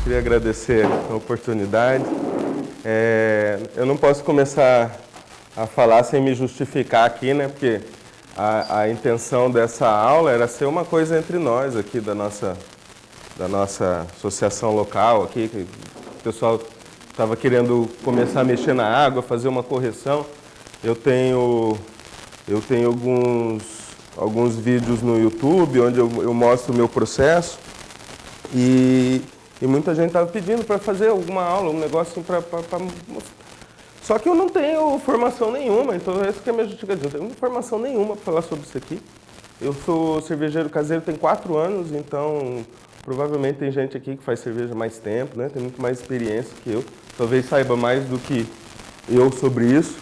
Queria agradecer a oportunidade. Eu não posso começar a falar sem me justificar aqui, né? Porque a intenção dessa aula era ser uma coisa entre nós aqui da nossa associação local aqui, que o pessoal estava querendo começar a mexer na água, fazer uma correção. Eu tenho alguns vídeos no YouTube onde eu mostro o meu processo e muita gente estava pedindo para fazer alguma aula, um negócio assim para mostrar. Só que eu não tenho formação nenhuma, então essa que é a minha justificativa. Eu não tenho formação nenhuma para falar sobre isso aqui. Eu sou cervejeiro caseiro tem 4 anos, então provavelmente tem gente aqui que faz cerveja há mais tempo, né? Tem muito mais experiência que eu. Talvez saiba mais do que eu sobre isso.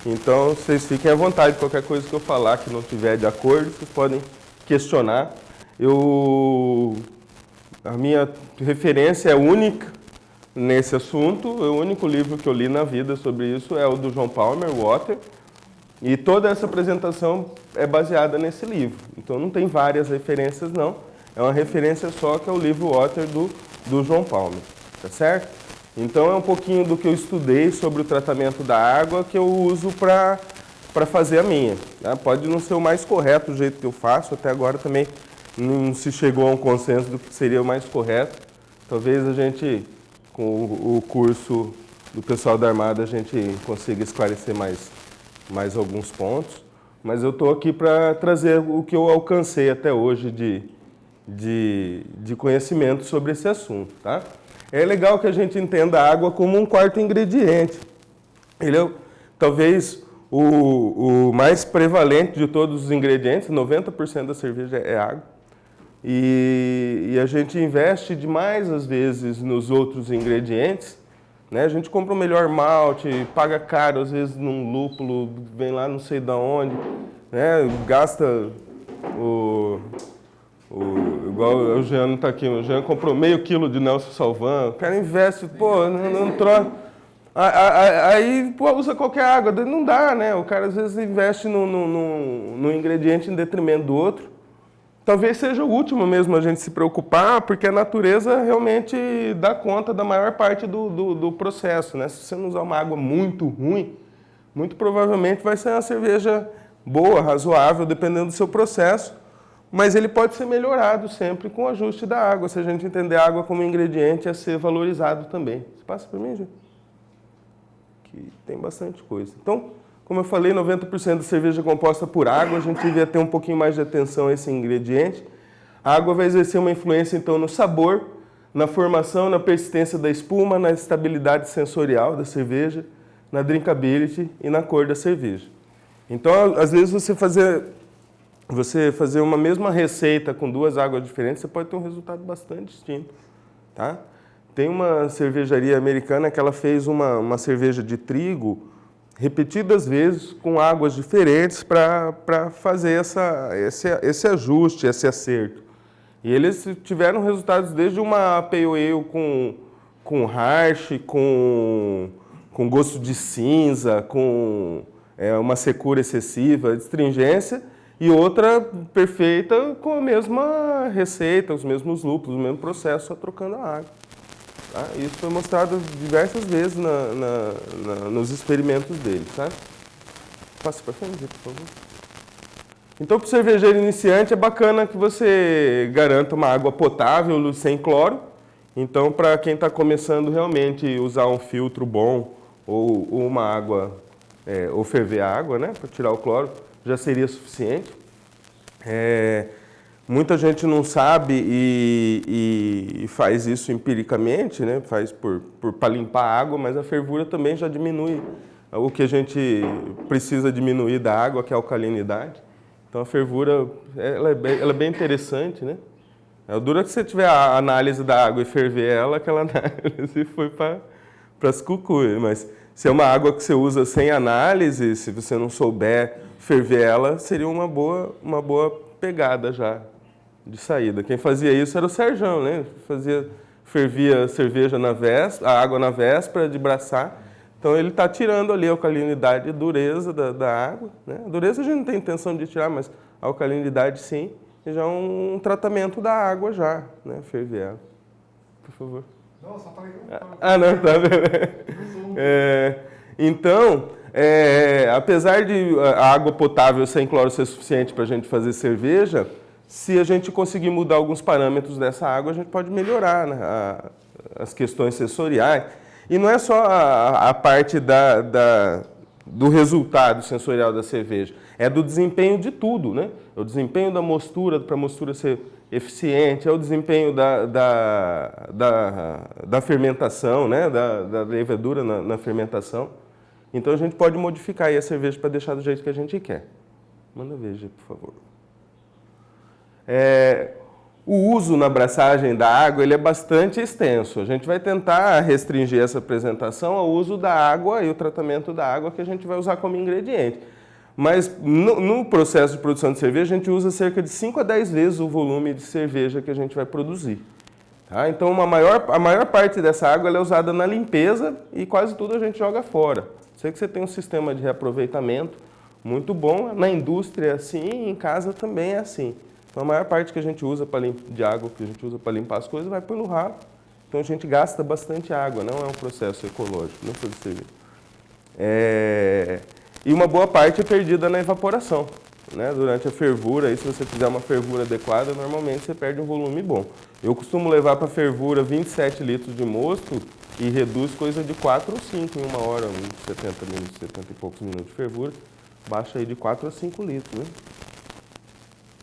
Então vocês fiquem à vontade, qualquer coisa que eu falar que não tiver de acordo, vocês podem questionar. A minha referência é única nesse assunto, o único livro que eu li na vida sobre isso é o do John Palmer, Water, e toda essa apresentação é baseada nesse livro. Então não tem várias referências não, é uma referência só que é o livro Water do John Palmer, tá certo? Então é um pouquinho do que eu estudei sobre o tratamento da água que eu uso para fazer a minha. Né? Pode não ser o mais correto o jeito que eu faço, até agora também não se chegou a um consenso do que seria o mais correto. Talvez a gente, com o curso do pessoal da Armada, a gente consiga esclarecer mais alguns pontos. Mas eu estou aqui para trazer o que eu alcancei até hoje de conhecimento sobre esse assunto. Tá? É legal que a gente entenda a água como um quarto ingrediente. Ele é talvez o mais prevalente de todos os ingredientes, 90% da cerveja é água. E a gente investe demais, às vezes, nos outros ingredientes. Né? A gente compra o melhor malte, paga caro, às vezes, num lúpulo, vem lá não sei de onde, né? Gasta igual o Jean não está aqui, o Jean comprou meio quilo de Nelson Salvan, o cara investe, pô, não troca. Aí pô, usa qualquer água, não dá, né? O cara às vezes investe no ingrediente em detrimento do outro. Talvez seja o último mesmo a gente se preocupar, porque a natureza realmente dá conta da maior parte do processo, né? Se você não usar uma água muito ruim, muito provavelmente vai ser uma cerveja boa, razoável, dependendo do seu processo, mas ele pode ser melhorado sempre com o ajuste da água, se a gente entender a água como ingrediente a ser valorizado também. Você passa para mim, gente? Que tem bastante coisa. Então, como eu falei, 90% da cerveja é composta por água, a gente devia ter um pouquinho mais de atenção a esse ingrediente. A água vai exercer uma influência, então, no sabor, na formação, na persistência da espuma, na estabilidade sensorial da cerveja, na drinkability e na cor da cerveja. Então, às vezes, você fazer uma mesma receita com 2 águas diferentes, você pode ter um resultado bastante distinto. Tá? Tem uma cervejaria americana que ela fez uma cerveja de trigo repetidas vezes com águas diferentes para fazer esse ajuste, esse acerto. E eles tiveram resultados desde uma pale ale com harsh, com gosto de cinza, com uma secura excessiva, astringência, e outra perfeita com a mesma receita, os mesmos lúpulos, o mesmo processo, só trocando a água. Tá? Isso foi mostrado diversas vezes nos experimentos deles. Tá? Passa para frente, por favor. Então, para o cervejeiro iniciante, é bacana que você garanta uma água potável, sem cloro. Então, para quem está começando realmente usar um filtro bom ou uma água, ou ferver a água, né, para tirar o cloro, já seria suficiente. Muita gente não sabe e faz isso empiricamente, né? Faz para limpar a água, mas a fervura também já diminui o que a gente precisa diminuir da água, que é a alcalinidade. Então a fervura ela é bem interessante, né? O duro é que você tiver a análise da água e ferver ela, aquela análise foi para as cucuias. Mas se é uma água que você usa sem análise, se você não souber ferver ela, seria uma boa pegada já de saída. Quem fazia isso era o Serjão, né? Fervia a cerveja a água na véspera de braçar. Então ele está tirando ali a alcalinidade e dureza da água. Né? A dureza a gente não tem intenção de tirar, mas a alcalinidade sim. E já é um tratamento da água já, né? Ferver ela. Por favor. Não, só falei que eu não. Ah, não, tá vendo? Então, apesar de a água potável sem cloro ser suficiente para a gente fazer cerveja, se a gente conseguir mudar alguns parâmetros dessa água, a gente pode melhorar, né, as questões sensoriais. E não é só a parte do resultado sensorial da cerveja, é do desempenho de tudo, né? É o desempenho da mostura, para a mostura ser eficiente, é o desempenho da fermentação, né? Da levedura na fermentação. Então a gente pode modificar aí a cerveja para deixar do jeito que a gente quer. Manda ver, Gi, por favor. O uso na abraçagem da água ele é bastante extenso. A gente vai tentar restringir essa apresentação ao uso da água e o tratamento da água que a gente vai usar como ingrediente. Mas no processo de produção de cerveja, a gente usa cerca de 5 a 10 vezes o volume de cerveja que a gente vai produzir. Tá? Então, a maior parte dessa água ela é usada na limpeza e quase tudo a gente joga fora. Sei que você tem um sistema de reaproveitamento muito bom, na indústria é assim e em casa também é assim. Então, a maior parte que a gente usa de água que a gente usa para limpar as coisas vai pelo ralo. Então, a gente gasta bastante água, não é um processo ecológico, não precisa servir. E uma boa parte é perdida na evaporação, né? Durante a fervura, aí, se você fizer uma fervura adequada, normalmente você perde um volume bom. Eu costumo levar para fervura 27 litros de mosto e reduz coisa de 4 ou 5 em uma hora, uns 70 minutos, 70 e poucos minutos de fervura. Baixa aí de 4 a 5 litros, né?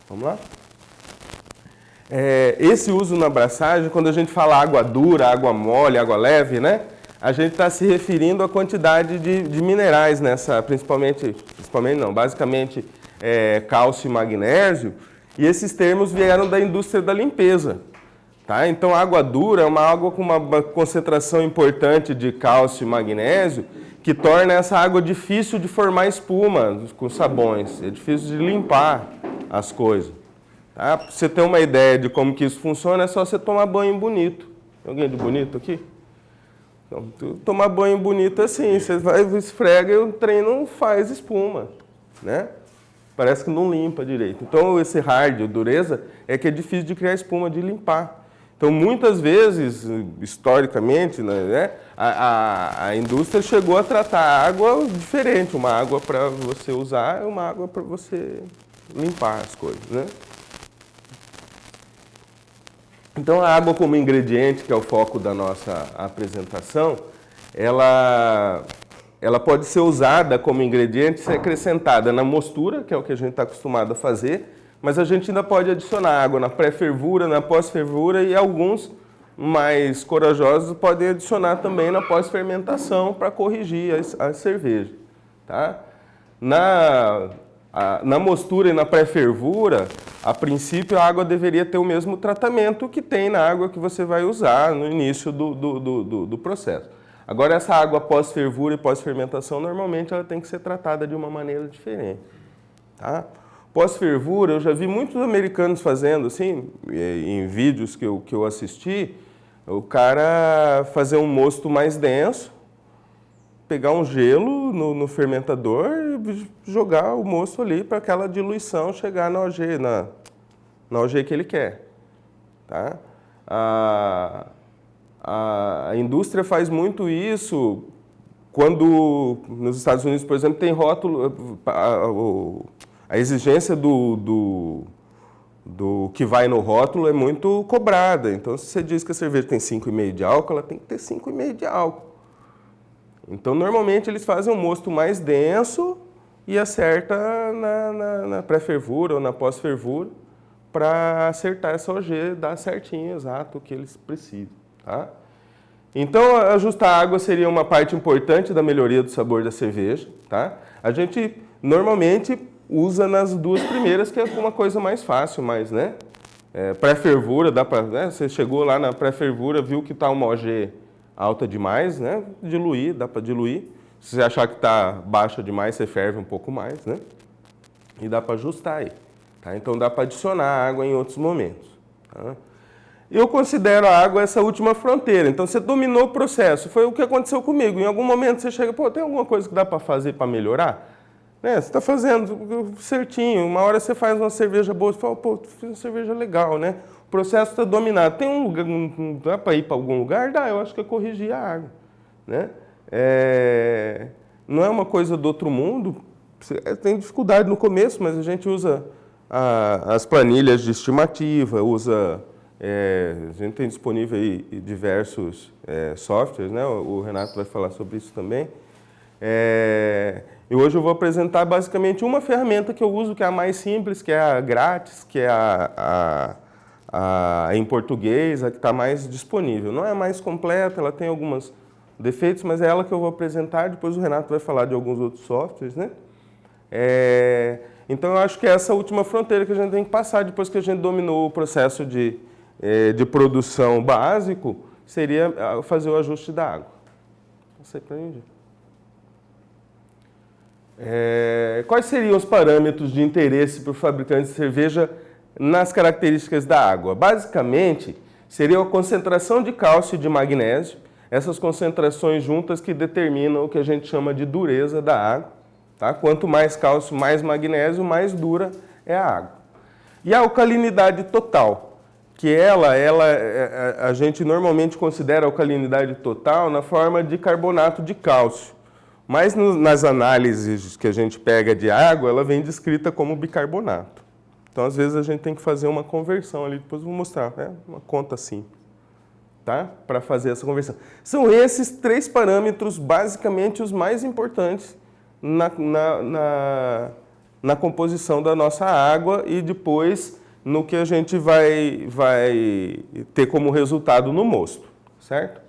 Vamos lá? Esse uso na abraçagem, quando a gente fala água dura, água mole, água leve, né? A gente está se referindo à quantidade de minerais nessa, basicamente cálcio e magnésio, e esses termos vieram da indústria da limpeza. Tá? Então, a água dura é uma água com uma concentração importante de cálcio e magnésio, que torna essa água difícil de formar espuma com sabões, é difícil de limpar as coisas. Tá? Para você ter uma ideia de como que isso funciona, é só você tomar banho bonito. Tem alguém de bonito aqui? Então, tomar banho bonito assim, você vai, esfrega e o trem não faz espuma, né? Parece que não limpa direito. Então, esse hard, dureza, é que é difícil de criar espuma, de limpar. Então, muitas vezes, historicamente, né, a indústria chegou a tratar a água diferente. Uma água para você usar e uma água para você limpar as coisas, né? Então, a água como ingrediente, que é o foco da nossa apresentação, ela pode ser usada como ingrediente, ser acrescentada na mostura, que é o que a gente está acostumado a fazer, mas a gente ainda pode adicionar água na pré-fervura, na pós-fervura e alguns mais corajosos podem adicionar também na pós-fermentação para corrigir a cerveja. Tá? Na mostura e na pré-fervura, a princípio a água deveria ter o mesmo tratamento que tem na água que você vai usar no início do processo. Agora, essa água pós-fervura e pós-fermentação, normalmente ela tem que ser tratada de uma maneira diferente. Tá? Pós-fervura, eu já vi muitos americanos fazendo, assim, em vídeos que eu assisti, o cara fazer um mosto mais denso, pegar um gelo no fermentador e jogar o mosto ali para aquela diluição chegar na OG que ele quer. Tá? A indústria faz muito isso quando, nos Estados Unidos, por exemplo, tem rótulo, a exigência do que vai no rótulo é muito cobrada. Então, se você diz que a cerveja tem 5,5 de álcool, ela tem que ter 5,5 de álcool. Então, normalmente, eles fazem um mosto mais denso e acerta na pré-fervura ou na pós-fervura para acertar essa OG, dar certinho, exato, o que eles precisam. Tá? Então, ajustar a água seria uma parte importante da melhoria do sabor da cerveja. Tá? A gente, normalmente, usa nas duas primeiras, que é uma coisa mais fácil, mas, né? Pré-fervura, dá para, né? Você chegou lá na pré-fervura, viu que está uma OG alta demais, né? Diluir, dá para diluir. Se você achar que está baixa demais, você ferve um pouco mais, né? E dá para ajustar aí. Tá? Então, dá para adicionar água em outros momentos. Tá? Eu considero a água essa última fronteira. Então, você dominou o processo. Foi o que aconteceu comigo. Em algum momento, você chega, pô, tem alguma coisa que dá para fazer para melhorar? Você está fazendo certinho. Uma hora você faz uma cerveja boa, você fala, pô, fiz uma cerveja legal, né? O processo está dominado. Tem um lugar, dá para ir para algum lugar? Dá, eu acho que é corrigir a água, né? Não é uma coisa do outro mundo. Tem dificuldade no começo, mas a gente usa as planilhas de estimativa, a gente tem disponível aí diversos softwares, né? O Renato vai falar sobre isso também. E hoje eu vou apresentar basicamente uma ferramenta que eu uso, que é a mais simples, que é a grátis, que é em português, a que está mais disponível. Não é a mais completa, ela tem alguns defeitos, mas é ela que eu vou apresentar. Depois o Renato vai falar de alguns outros softwares, né? Então eu acho que essa última fronteira que a gente tem que passar, depois que a gente dominou o processo de produção básico, seria fazer o ajuste da água. Não sei para mim. Quais seriam os parâmetros de interesse para o fabricante de cerveja nas características da água? Basicamente, seria a concentração de cálcio e de magnésio, essas concentrações juntas que determinam o que a gente chama de dureza da água. Tá? Quanto mais cálcio, mais magnésio, mais dura é a água. E a alcalinidade total, que a gente normalmente considera a alcalinidade total na forma de carbonato de cálcio. Mas nas análises que a gente pega de água, ela vem descrita como bicarbonato. Então, às vezes, a gente tem que fazer uma conversão ali, depois eu vou mostrar, né? Uma conta simples, tá? Para fazer essa conversão. São esses 3 parâmetros, basicamente, os mais importantes na composição da nossa água e depois no que a gente vai ter como resultado no mosto, certo?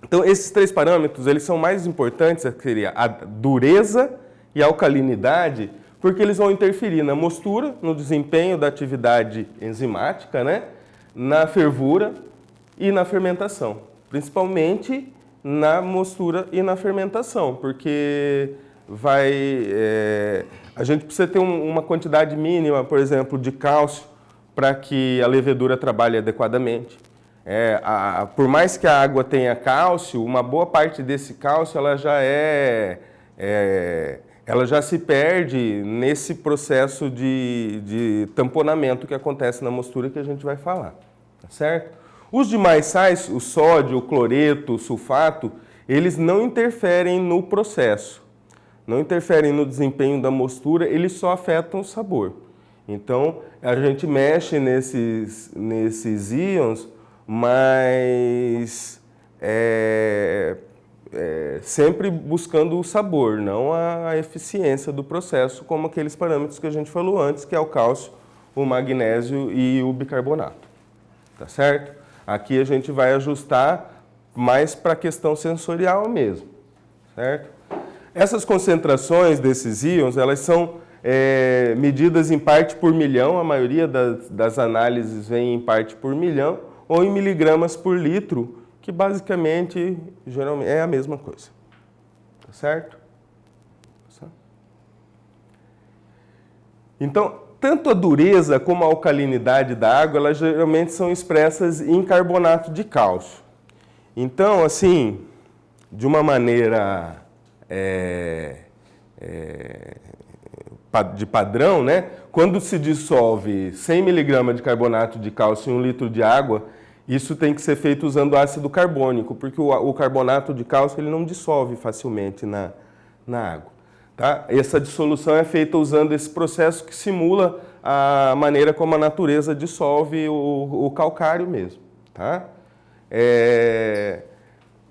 Então, esses 3 parâmetros, eles são mais importantes, que seria a dureza e a alcalinidade, porque eles vão interferir na mostura, no desempenho da atividade enzimática, né? Na fervura e na fermentação. Principalmente na mostura e na fermentação, porque a gente precisa ter uma quantidade mínima, por exemplo, de cálcio para que a levedura trabalhe adequadamente. Por mais que a água tenha cálcio, uma boa parte desse cálcio ela já se perde nesse processo de tamponamento que acontece na mostura que a gente vai falar, tá certo? Os demais sais, o sódio, o cloreto, o sulfato, eles não interferem no processo, não interferem no desempenho da mostura, eles só afetam o sabor. Então, a gente mexe nesses íons, mas sempre buscando o sabor, não a eficiência do processo, como aqueles parâmetros que a gente falou antes, que é o cálcio, o magnésio e o bicarbonato. Tá certo? Aqui a gente vai ajustar mais para a questão sensorial mesmo, certo? Essas concentrações desses íons, elas são medidas em parte por milhão, a maioria das análises vem em parte por milhão, ou em miligramas por litro, que basicamente, geralmente, é a mesma coisa. Tá certo? Então, tanto a dureza como a alcalinidade da água, elas geralmente são expressas em carbonato de cálcio. Então, assim, de uma maneira de padrão, né? Quando se dissolve 100 mg de carbonato de cálcio em 1 litro de água, isso tem que ser feito usando ácido carbônico, porque o carbonato de cálcio ele não dissolve facilmente na água. Tá? Essa dissolução é feita usando esse processo que simula a maneira como a natureza dissolve o calcário mesmo. Tá?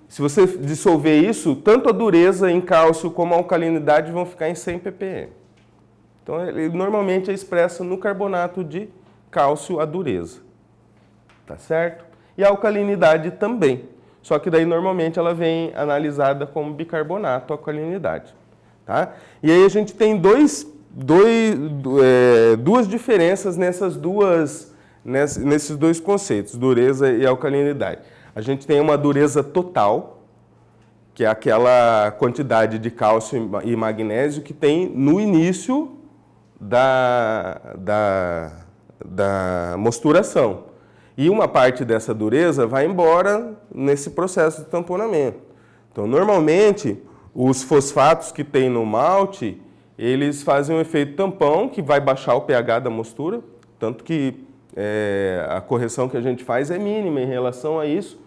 Se você dissolver isso, tanto a dureza em cálcio como a alcalinidade vão ficar em 100 ppm. Então, ele normalmente é expresso no carbonato de cálcio a dureza. Tá certo? E a alcalinidade também. Só que daí, normalmente, ela vem analisada como bicarbonato, a alcalinidade. Tá? E aí a gente tem duas diferenças nesses dois conceitos, dureza e alcalinidade. A gente tem uma dureza total, que é aquela quantidade de cálcio e magnésio que tem no início da mosturação. E uma parte dessa dureza vai embora nesse processo de tamponamento. Então, normalmente, os fosfatos que tem no malte, eles fazem um efeito tampão, que vai baixar o pH da mostura, Tanto que a correção que a gente faz é mínima em relação a isso,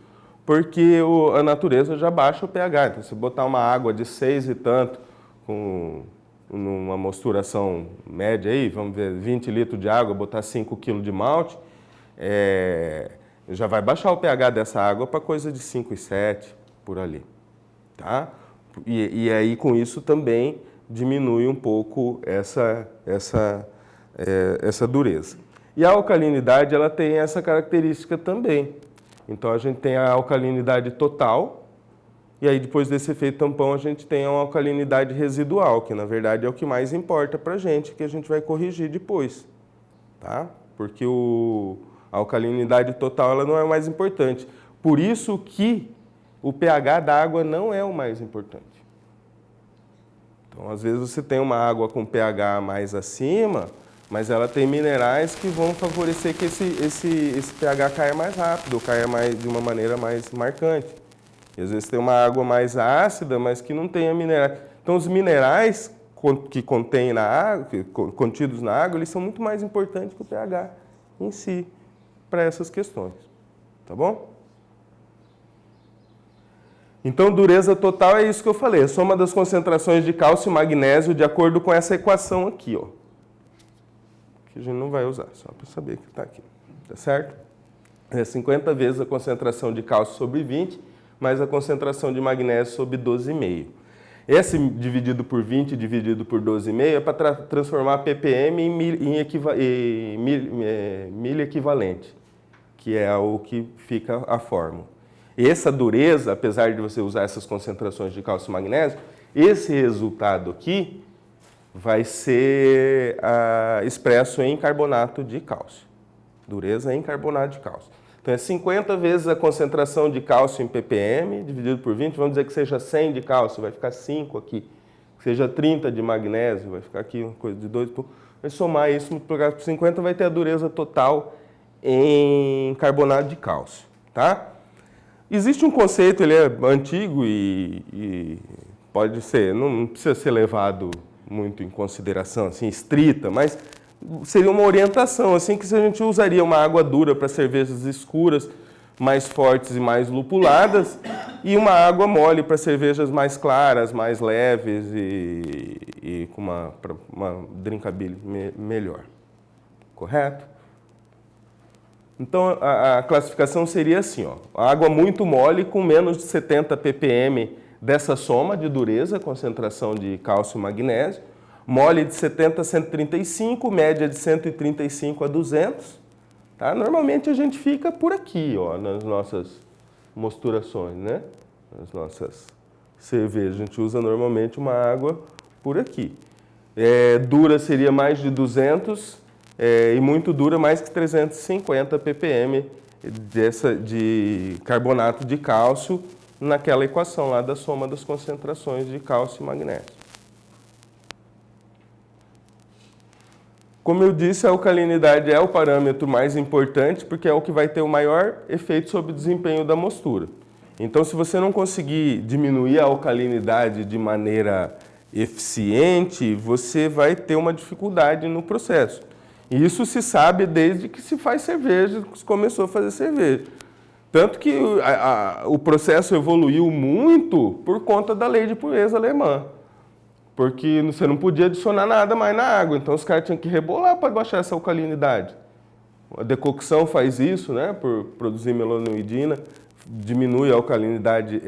porque a natureza já baixa o pH. Então, se botar uma água de 6 e tanto, com uma mosturação média aí, vamos ver, 20 litros de água, botar 5 kg de malte, já vai baixar o pH dessa água para coisa de 5,7 por ali, tá? E aí com isso também diminui um pouco essa dureza. E a alcalinidade, ela tem essa característica também. Então a gente tem a alcalinidade total, e aí depois desse efeito tampão a gente tem a alcalinidade residual, que na verdade é o que mais importa para a gente, que a gente vai corrigir depois, tá? Porque a alcalinidade total ela não é o mais importante. Por isso que o pH da água não é o mais importante. Então, às vezes você tem uma água com pH mais acima, mas ela tem minerais que vão favorecer que esse pH caia mais rápido, ou caia de uma maneira mais marcante. E às vezes tem uma água mais ácida, mas que não tenha minerais. Então, os minerais que contém na água, contidos na água, eles são muito mais importantes que o pH em si, para essas questões. Tá bom? Então, dureza total é isso que eu falei, a soma das concentrações de cálcio e magnésio de acordo com essa equação aqui, ó. Que a gente não vai usar, só para saber que está aqui, tá certo? É 50 vezes a concentração de cálcio sobre 20, mais a concentração de magnésio sobre 12,5. Esse dividido por 20 dividido por 12,5 é para transformar ppm em milha equivalente, que é o que fica a fórmula. E essa dureza, apesar de você usar essas concentrações de cálcio e magnésio, esse resultado aqui vai ser expresso em carbonato de cálcio. Dureza em carbonato de cálcio. Então é 50 vezes a concentração de cálcio em ppm, dividido por 20, vamos dizer que seja 100 de cálcio, vai ficar 5 aqui. Que seja 30 de magnésio, vai ficar aqui uma coisa de 2. Vai somar isso, multiplicar por 50, vai ter a dureza total em carbonato de cálcio, tá? Existe um conceito, ele é antigo e pode ser, não precisa ser levado muito em consideração, assim, estrita, mas seria uma orientação, assim, que se a gente usaria uma água dura para cervejas escuras, mais fortes e mais lupuladas, e uma água mole para cervejas mais claras, mais leves e com uma drinkability melhor. Correto? Então, a classificação seria assim, ó, água muito mole com menos de 70 ppm dessa soma de dureza, concentração de cálcio e magnésio, mole de 70 a 135, média de 135 a 200. Tá? Normalmente a gente fica por aqui, ó, nas nossas mosturações, né? Nas nossas cervejas. A gente usa normalmente uma água por aqui. Dura seria mais de 200 e muito dura mais que 350 ppm de carbonato de cálcio naquela equação lá da soma das concentrações de cálcio e magnésio. Como eu disse, a alcalinidade é o parâmetro mais importante porque é o que vai ter o maior efeito sobre o desempenho da mostura. Então, se você não conseguir diminuir a alcalinidade de maneira eficiente, você vai ter uma dificuldade no processo. E isso se sabe desde que se faz cerveja, que se começou a fazer cerveja. Tanto que o processo evoluiu muito por conta da lei de pureza alemã. Porque você não podia adicionar nada mais na água, então os caras tinham que rebolar para baixar essa alcalinidade. A decocção faz isso, né, por produzir melanoidina, diminui a alcalinidade.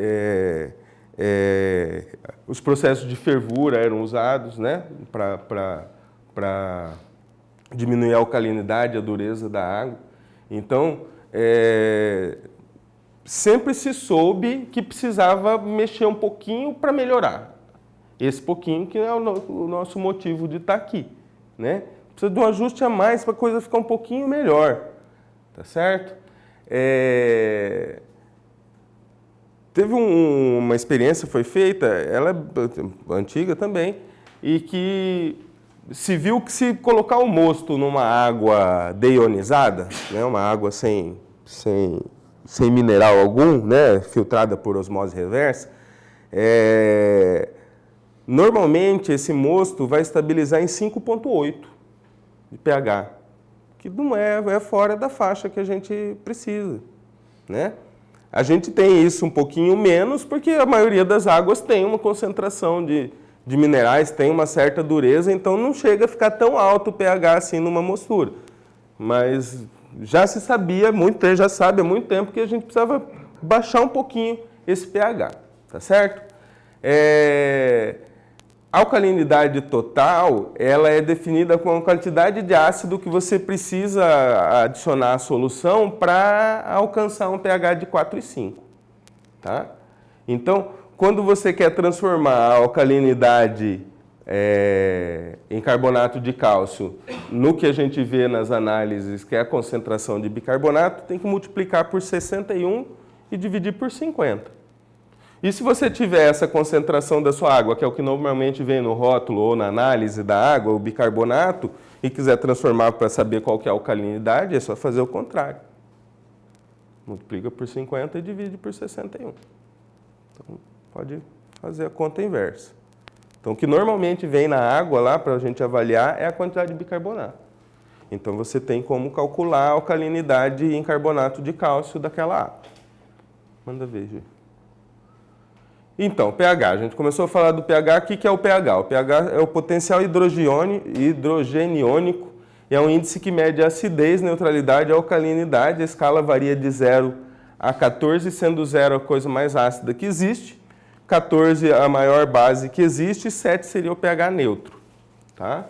Os processos de fervura eram usados, né, para diminuir a alcalinidade, a dureza da água. Então, sempre se soube que precisava mexer um pouquinho para melhorar. Esse pouquinho que é o nosso motivo de estar aqui, né? Precisa de um ajuste a mais para a coisa ficar um pouquinho melhor, tá certo? Teve uma experiência foi feita, ela é antiga também, e que se viu que se colocar o mosto numa água deionizada, né, uma água sem mineral algum, né, filtrada por osmose reversa, normalmente esse mosto vai estabilizar em 5,8 de pH, que não é fora da faixa que a gente precisa, né? A gente tem isso um pouquinho menos porque a maioria das águas tem uma concentração de minerais, tem uma certa dureza, então não chega a ficar tão alto o pH assim numa mostura. Mas já se sabia já sabe há muito tempo que a gente precisava baixar um pouquinho esse pH, tá certo? A alcalinidade total, ela é definida com a quantidade de ácido que você precisa adicionar à solução para alcançar um pH de 4,5, tá? Então, quando você quer transformar a alcalinidade em carbonato de cálcio no que a gente vê nas análises, que é a concentração de bicarbonato, tem que multiplicar por 61 e dividir por 50. E se você tiver essa concentração da sua água, que é o que normalmente vem no rótulo ou na análise da água, o bicarbonato, e quiser transformar para saber qual que é a alcalinidade, é só fazer o contrário. Multiplica por 50 e divide por 61. Então, pode fazer a conta inversa. Então, o que normalmente vem na água lá para a gente avaliar é a quantidade de bicarbonato. Então, você tem como calcular a alcalinidade em carbonato de cálcio daquela água. Manda ver, Gê. Então, pH. A gente começou a falar do pH. O que é o pH? O pH é o potencial hidrogeniônico e é um índice que mede a acidez, neutralidade e alcalinidade. A escala varia de 0 a 14, sendo 0 a coisa mais ácida que existe, 14 a maior base que existe e 7 seria o pH neutro, tá?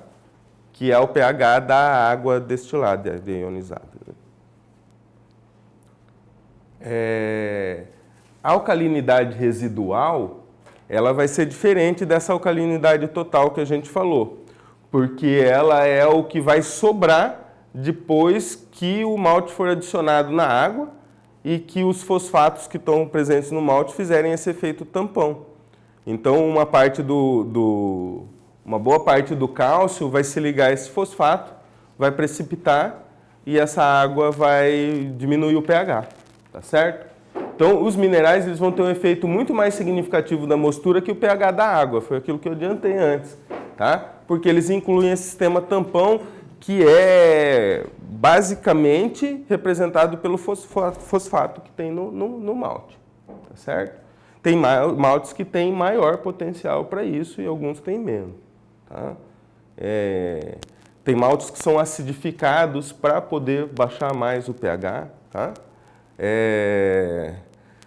Que é o pH da água destilada, ionizada. A alcalinidade residual, ela vai ser diferente dessa alcalinidade total que a gente falou, porque ela é o que vai sobrar depois que o malte for adicionado na água e que os fosfatos que estão presentes no malte fizerem esse efeito tampão. Então, uma boa parte do cálcio vai se ligar a esse fosfato, vai precipitar e essa água vai diminuir o pH, tá certo? Então, os minerais eles vão ter um efeito muito mais significativo da mostura que o pH da água. Foi aquilo que eu adiantei antes, tá? Porque eles incluem esse sistema tampão que é basicamente representado pelo fosfato que tem no malte, tá certo? Tem maltes que têm maior potencial para isso e alguns têm menos, tá? Tem maltes que são acidificados para poder baixar mais o pH, tá?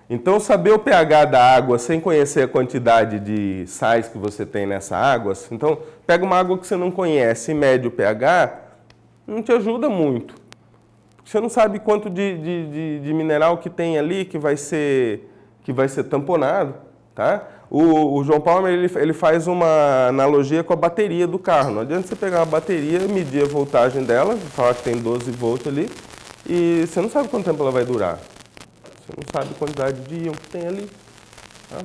Então, saber o pH da água sem conhecer a quantidade de sais que você tem nessa água, então, pega uma água que você não conhece e mede o pH, não te ajuda muito. Você não sabe quanto de mineral que tem ali que vai ser tamponado, tá? O João Palmer ele faz uma analogia com a bateria do carro. Não adianta você pegar uma bateria, medir a voltagem dela, falar que tem 12 volts ali, e você não sabe quanto tempo ela vai durar. Você não sabe a quantidade de íon que tem ali. Tá?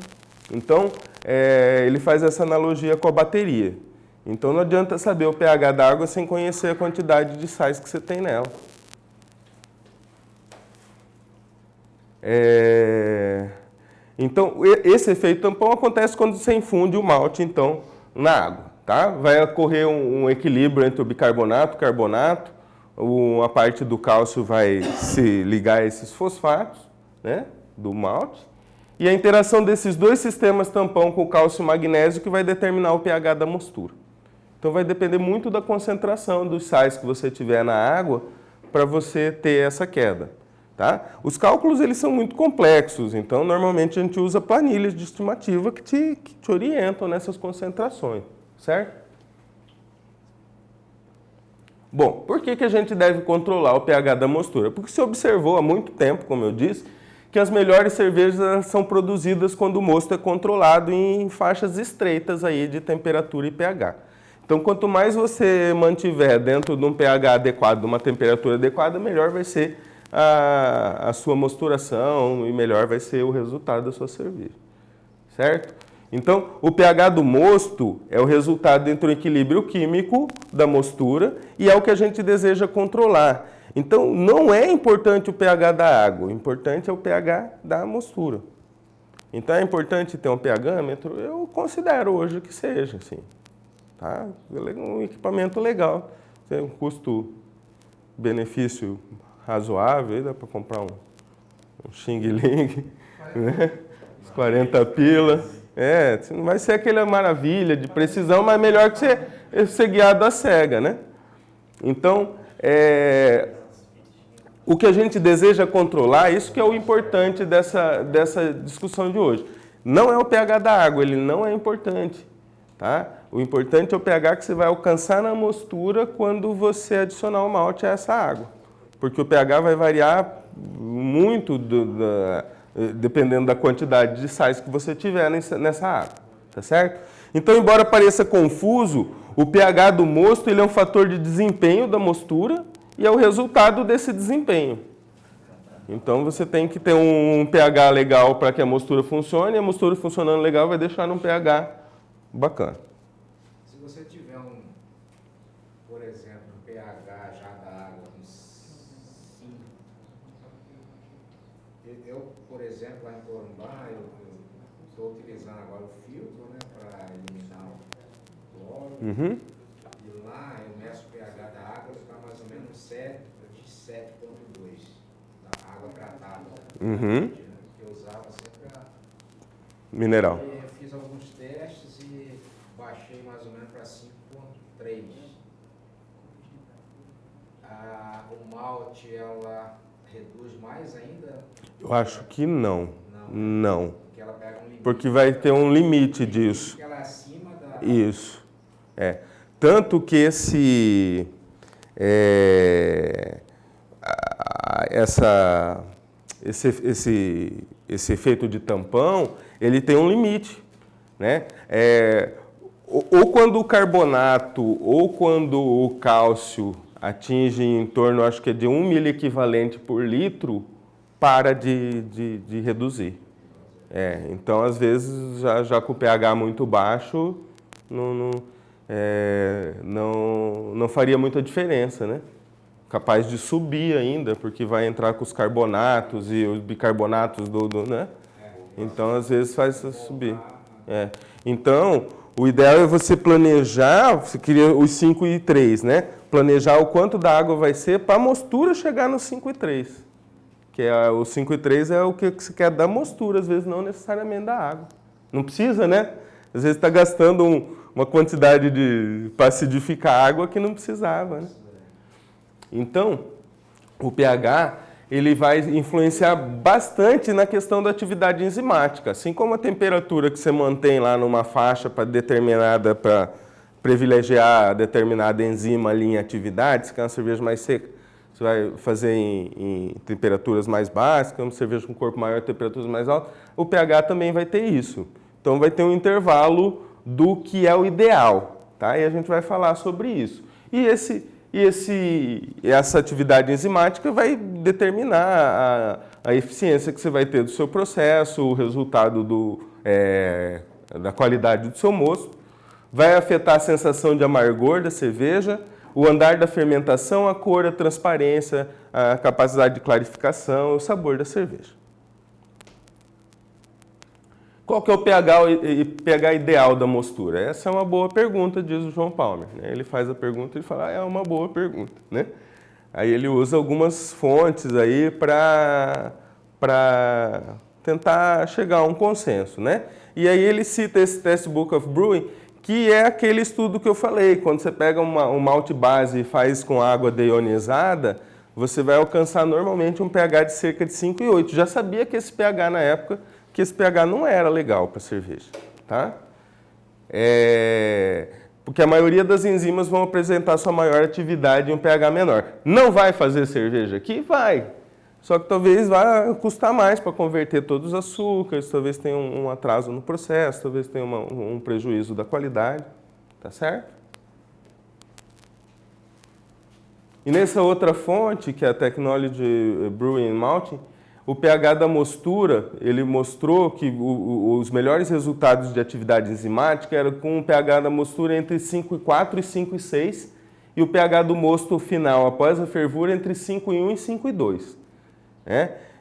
Então, ele faz essa analogia com a bateria. Então, não adianta saber o pH da água sem conhecer a quantidade de sais que você tem nela. Então, esse efeito tampão acontece quando você infunde o malte, então, na água. Tá? Vai ocorrer um equilíbrio entre o bicarbonato e o carbonato. A parte do cálcio vai se ligar a esses fosfatos, né, do malte. E a interação desses dois sistemas tampão com o cálcio e magnésio que vai determinar o pH da mostura. Então, vai depender muito da concentração dos sais que você tiver na água para você ter essa queda. Tá? Os cálculos eles são muito complexos, então normalmente a gente usa planilhas de estimativa que te orientam nessas concentrações, certo? Bom, por que a gente deve controlar o pH da mostura? Porque se observou há muito tempo, como eu disse, que as melhores cervejas são produzidas quando o mosto é controlado em faixas estreitas aí de temperatura e pH. Então, quanto mais você mantiver dentro de um pH adequado, de uma temperatura adequada, melhor vai ser a sua mosturação e melhor vai ser o resultado da sua cerveja, certo? Então, o pH do mosto é o resultado entre o equilíbrio químico da mostura e é o que a gente deseja controlar. Então, não é importante o pH da água, o importante é o pH da mostura. Então, é importante ter um pHmetro? Eu considero hoje que seja, assim. Tá? Um equipamento legal, tem um custo benefício razoável, aí dá para comprar um Xing Ling, né? 40 pila. Não vai ser aquela maravilha de precisão, mas melhor que você ser guiado à cega, né? Então, o que a gente deseja controlar, isso que é o importante dessa discussão de hoje. Não é o pH da água, ele não é importante, tá? O importante é o pH que você vai alcançar na mostura quando você adicionar o malte a essa água. Porque o pH vai variar muito dependendo da quantidade de sais que você tiver nessa água, tá certo? Então, embora pareça confuso, o pH do mosto ele é um fator de desempenho da mostura e é o resultado desse desempenho. Então, você tem que ter um pH legal para que a mostura funcione, e a mostura funcionando legal vai deixar num pH bacana. Se você tiver por exemplo, um pH já da água de 5, eu, por exemplo, lá em Corumbá, eu estou utilizando agora o filtro, né, para eliminar o cloro. E lá eu meço o pH da água, está mais ou menos 7,2 da água tratada. Que eu usava sempre mineral. Eu fiz alguns testes e baixei mais ou menos para 5,3. O malte, ela reduz mais ainda? Eu acho que não. Não. Porque ela pega um limite. Porque vai ter um limite disso. Porque ela é acima da... Isso. Tanto que esse efeito de tampão, ele tem um limite, né? Ou quando o carbonato ou quando o cálcio atinge em torno, acho que é de 1 miliequivalente por litro, para de reduzir. Então, às vezes, já com o pH muito baixo, não faria muita diferença, né? Capaz de subir ainda, porque vai entrar com os carbonatos e os bicarbonatos né? Então, às vezes, faz subir. Então, o ideal é você planejar, você queria os 5,3, né? Planejar o quanto da água vai ser para a mostura chegar no 5,3. Que o 5,3 é o que você quer da mostura, às vezes não necessariamente da água. Não precisa, né? Às vezes está gastando uma quantidade para acidificar água que não precisava, né? Então, o pH ele vai influenciar bastante na questão da atividade enzimática. Assim como a temperatura que você mantém lá numa faixa para privilegiar determinada enzima ali em atividade, se quer uma cerveja mais seca, você vai fazer em temperaturas mais baixas, uma cerveja com corpo maior, temperaturas mais altas, o pH também vai ter isso. Então vai ter um intervalo do que é o ideal, tá? E a gente vai falar sobre isso. E essa atividade enzimática vai determinar a eficiência que você vai ter do seu processo, o resultado da qualidade do seu mosto, vai afetar a sensação de amargor da cerveja, o andar da fermentação, a cor, a transparência, a capacidade de clarificação, o sabor da cerveja. Qual que é o pH ideal da mostura? Essa é uma boa pergunta, diz o João Palmer. Ele faz a pergunta e fala, é uma boa pergunta, né? Aí ele usa algumas fontes aí para tentar chegar a um consenso, né? E aí ele cita esse Textbook of Brewing, que é aquele estudo que eu falei, quando você pega um malte base e faz com água deionizada, você vai alcançar normalmente um pH de cerca de 5,8. Já sabia que esse pH na época, que esse pH não era legal para cerveja, tá? Porque a maioria das enzimas vão apresentar sua maior atividade em um pH menor. Não vai fazer cerveja aqui? Vai. Só que talvez vá custar mais para converter todos os açúcares, talvez tenha um atraso no processo, talvez tenha um prejuízo da qualidade, tá certo? E nessa outra fonte, que é a Technology Brewing and Malting, o pH da mostura, ele mostrou que os melhores resultados de atividade enzimática eram com um pH da mostura entre 5,4 e 5,6 e o pH do mosto final, após a fervura, entre 5,1 e 5,2.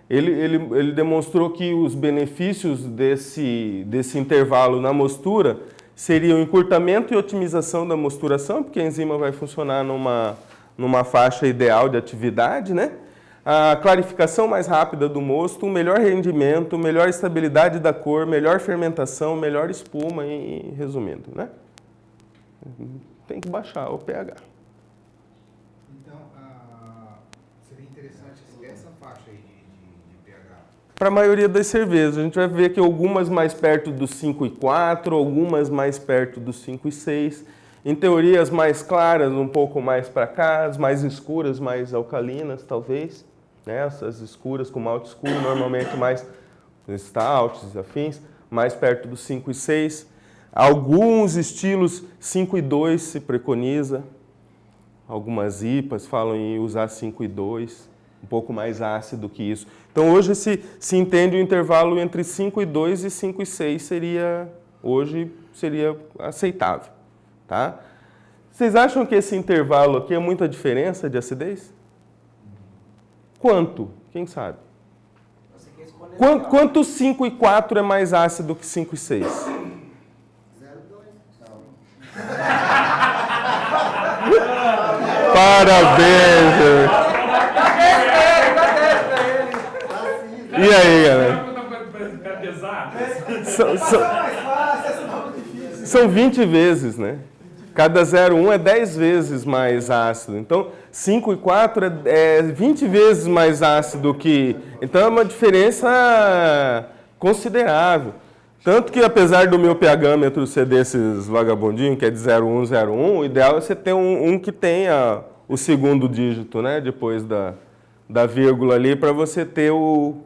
Ele demonstrou que os benefícios desse intervalo na mostura seriam encurtamento e otimização da mosturação, porque a enzima vai funcionar numa faixa ideal de atividade, né? A clarificação mais rápida do mosto, um melhor rendimento, melhor estabilidade da cor, melhor fermentação, melhor espuma, resumindo, né? Tem que baixar o pH. Então, seria interessante essa faixa aí de pH. Para a maioria das cervejas, a gente vai ver que algumas mais perto dos 5,4, algumas mais perto dos 5,6. Em teoria, as mais claras um pouco mais para cá, as mais escuras, mais alcalinas, talvez. Né? Essas escuras com malte escuro, normalmente mais stouts, afins, mais perto dos 5,6. Alguns estilos 5,2 se preconiza. Algumas IPAs falam em usar 5,2, um pouco mais ácido que isso. Então hoje se entende o intervalo entre 5,2 e 5,6 hoje seria aceitável. Tá? Vocês acham que esse intervalo aqui é muita diferença de acidez? Quanto? Quem sabe? Quanto 5,4 é mais ácido que 5,6? 0,2. Parabéns! E aí, galera? São 20 vezes, né? Cada 0,1 é 10 vezes mais ácido. Então, 5,4 é 20 vezes mais ácido que... Então, é uma diferença considerável. Tanto que, apesar do meu pH-metro ser desses vagabundinhos, que é de 0,1, 0,1, o ideal é você ter um que tenha o segundo dígito, né? Depois da vírgula ali, para você ter o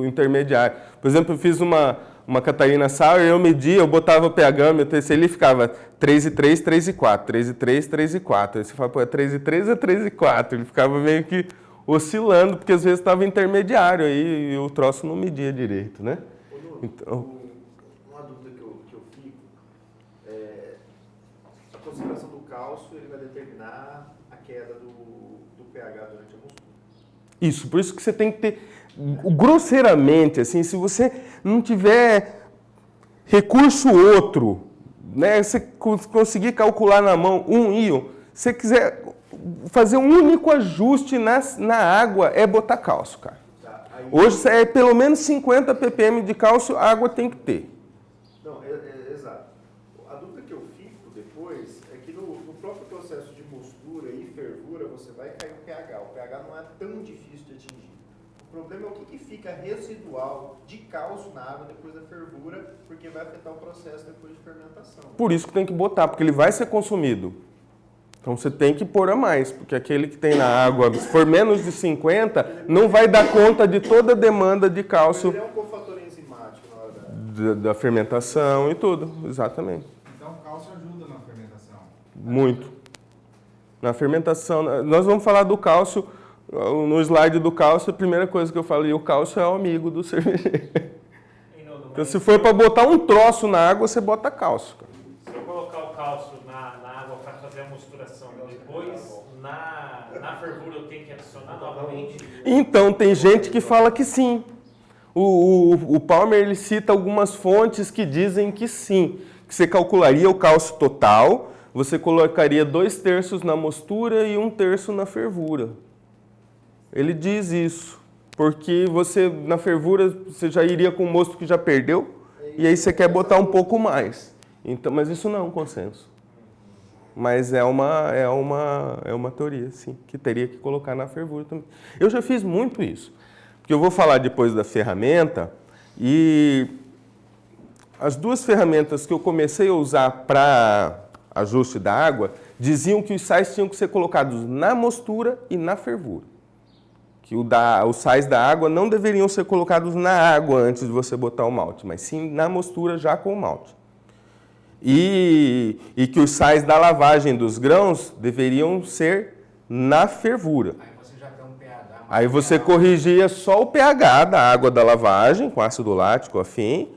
intermediário. Por exemplo, eu fiz uma Catarina Sour, eu media, eu botava o pH-metro, esse ali ficava 3,3, 3,4, 3,3, 3,4. Aí você fala, pô, é 3,3 ou 3,4? Ele ficava meio que oscilando, porque às vezes estava intermediário, aí e o troço não media direito, né? Então, uma dúvida que eu fico a concentração do cálcio ele vai determinar a queda do pH durante a mostura. Isso, por isso que você tem que ter, grosseiramente, assim, se você não tiver recurso outro, né, você conseguir calcular na mão um íon, se você quiser fazer um único ajuste na água, é botar cálcio, cara. Hoje é pelo menos 50 ppm de cálcio, a água tem que ter. Não, exato. A dúvida que eu fico depois é que no próprio processo de mostura e fervura você vai cair o pH. O pH não é tão difícil de atingir. O problema é o que fica residual de cálcio na água depois da fervura, porque vai afetar o processo depois de fermentação. Por isso que tem que botar, porque ele vai ser consumido. Então você tem que pôr a mais, porque aquele que tem na água, se for menos de 50, não vai dar conta de toda a demanda de cálcio. Ele é um cofator enzimático na hora Da fermentação e tudo, exatamente. Então, o cálcio ajuda na fermentação? Muito. Na fermentação, nós vamos falar do cálcio, no slide do cálcio, a primeira coisa que eu falei, o cálcio é o amigo do cervejeiro. Então se for para botar um troço na água, você bota cálcio. Se eu colocar o cálcio na água para fazer a mosturação, depois na fervura eu tenho que adicionar novamente? Então, tem gente que fala que sim. O Palmer ele cita algumas fontes que dizem que sim. Que você calcularia o cálcio total, você colocaria 2/3 na mostura e 1/3 na fervura. Ele diz isso. Porque você, na fervura, você já iria com o mosto que já perdeu, e aí você quer botar um pouco mais. Então, mas isso não é um consenso. Mas é uma teoria, sim, que teria que colocar na fervura também. Eu já fiz muito isso. Porque eu vou falar depois da ferramenta, e as duas ferramentas que eu comecei a usar para ajuste da água, diziam que os sais tinham que ser colocados na mostura e na fervura. Que os sais da água não deveriam ser colocados na água antes de você botar o malte, mas sim na mostura já com o malte. E que os sais da lavagem dos grãos deveriam ser na fervura. Aí você já tem um pH mais Aí você corrigia só o pH da água da lavagem, com ácido lático, afim.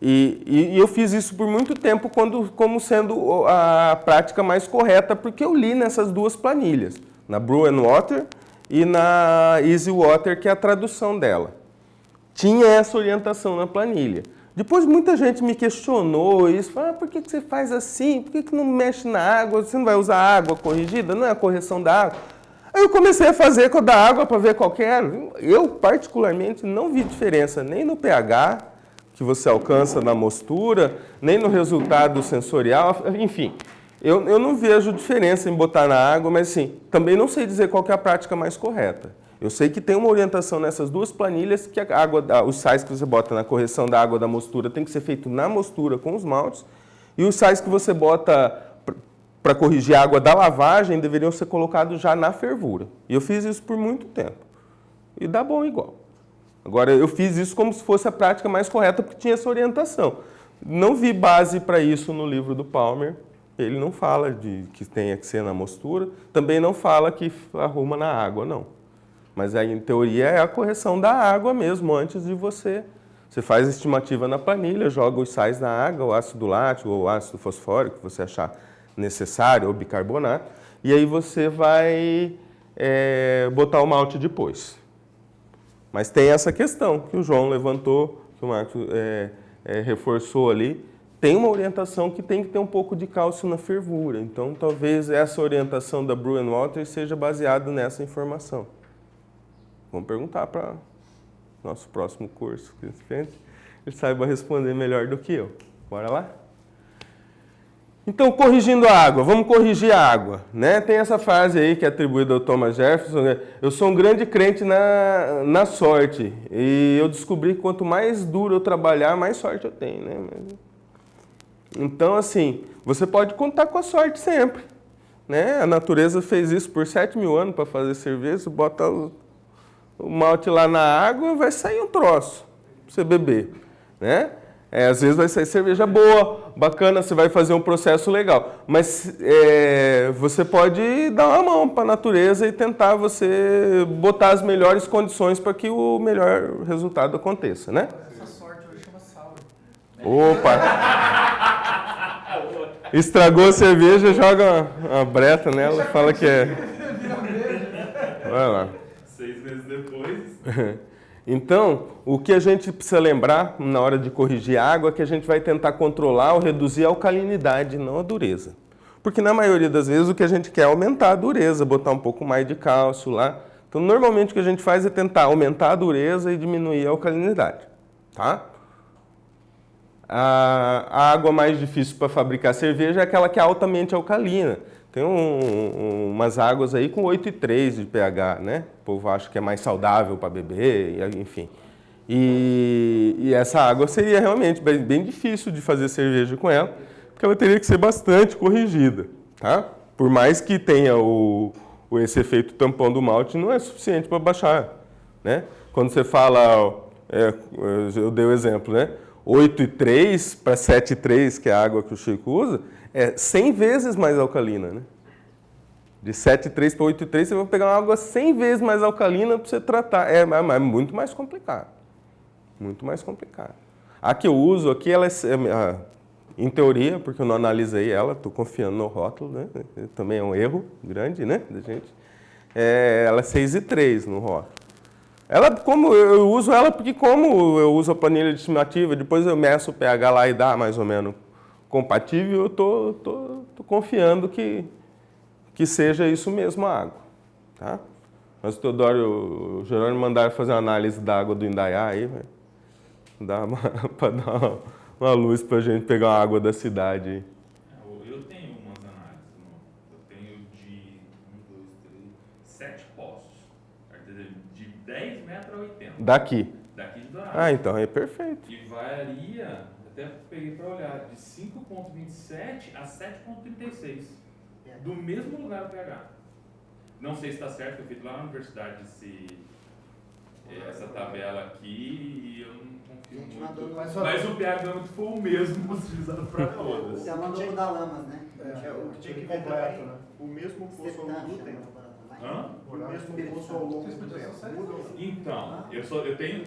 E eu fiz isso por muito tempo como sendo a prática mais correta, porque eu li nessas duas planilhas, na Brew and Water e na Easy Water, que é a tradução dela. Tinha essa orientação na planilha. Depois muita gente me questionou isso, falou, por que você faz assim? Por que não mexe na água? Você não vai usar água corrigida? Não é a correção da água? Aí eu comecei a fazer com a da água para ver qual que era. Eu, particularmente, não vi diferença nem no pH que você alcança na mostura, nem no resultado sensorial, enfim. Eu não vejo diferença em botar na água, mas sim, também não sei dizer qual que é a prática mais correta. Eu sei que tem uma orientação nessas duas planilhas que a água, os sais que você bota na correção da água da mostura tem que ser feito na mostura com os maltes, e os sais que você bota para corrigir a água da lavagem deveriam ser colocados já na fervura. E eu fiz isso por muito tempo. E dá bom igual. Agora, eu fiz isso como se fosse a prática mais correta, porque tinha essa orientação. Não vi base para isso no livro do Palmer. Ele não fala de que tenha que ser na mostura. Também não fala que arruma na água, não. Mas aí, em teoria, é a correção da água mesmo, antes de você. Você faz a estimativa na planilha, joga os sais na água, o ácido lático ou o ácido fosfórico, que você achar necessário, ou bicarbonato, e aí você vai botar o malte depois. Mas tem essa questão que o João levantou, que o Marcos reforçou ali, tem uma orientação que tem que ter um pouco de cálcio na fervura. Então, talvez essa orientação da Brew & Water seja baseada nessa informação. Vamos perguntar para o nosso próximo curso, que ele saiba responder melhor do que eu. Bora lá? Então, corrigindo a água, vamos corrigir a água, né? Tem essa frase aí que é atribuída ao Thomas Jefferson, né? Eu sou um grande crente na sorte, e eu descobri que quanto mais duro eu trabalhar, mais sorte eu tenho, né? Então, assim, você pode contar com a sorte sempre, né? A natureza fez isso por 7.000 anos para fazer cerveja, você bota o malte lá na água, vai sair um troço para você beber, né? Às vezes vai sair cerveja boa, bacana, você vai fazer um processo legal. Mas você pode dar uma mão para a natureza e tentar você botar as melhores condições para que o melhor resultado aconteça, né? Essa sorte hoje chama sal. Opa! Estragou a cerveja, joga uma breta nela e fala que é... Vai lá. 6 meses depois... Então, o que a gente precisa lembrar na hora de corrigir a água é que a gente vai tentar controlar ou reduzir a alcalinidade, não a dureza. Porque na maioria das vezes o que a gente quer é aumentar a dureza, botar um pouco mais de cálcio lá. Então, normalmente o que a gente faz é tentar aumentar a dureza e diminuir a alcalinidade, tá? A água mais difícil para fabricar cerveja é aquela que é altamente alcalina. Tem umas águas aí com 8,3 de pH, né? O povo acha que é mais saudável para beber, enfim. E essa água seria realmente bem difícil de fazer cerveja com ela, porque ela teria que ser bastante corrigida, tá? Por mais que tenha esse efeito tampão do malte, não é suficiente para baixar, né? Quando você fala, eu dei o exemplo, né? 8,3 para 7,3, que é a água que o Chico usa, é 100 vezes mais alcalina, né? De 7,3 para 8,3, você vai pegar uma água 100 vezes mais alcalina para você tratar. É muito mais complicado. Muito mais complicado. A que eu uso aqui, ela em teoria, porque eu não analisei ela, estou confiando no rótulo, né? Também é um erro grande, né, da gente. Ela é 6,3 no rótulo. Eu uso ela porque como eu uso a planilha de estimativa, depois eu meço o pH lá e dá mais ou menos compatível, eu tô confiando que seja isso mesmo a água, tá? Mas o Teodoro e o Jerônimo mandaram fazer uma análise da água do Indaiá aí, para dar uma luz para a gente pegar a água da cidade aí. Eu tenho umas análises, eu tenho de 7 poços, de 10 metros a 80. Daqui? Daqui de Dourado. Ah, então é perfeito. E varia, até peguei para olhar, de 5,27 a 7,36. Do mesmo lugar do pH. Não sei se está certo, eu fiz lá na universidade essa tabela aqui e eu não confio muito. Mas o pH foi o mesmo utilizado para todas. Você mandou mudar lamas, né? O que tinha que ver também, o mesmo poço ao longo do tempo. Hã? O mesmo poço ao longo do tempo. Então, eu tenho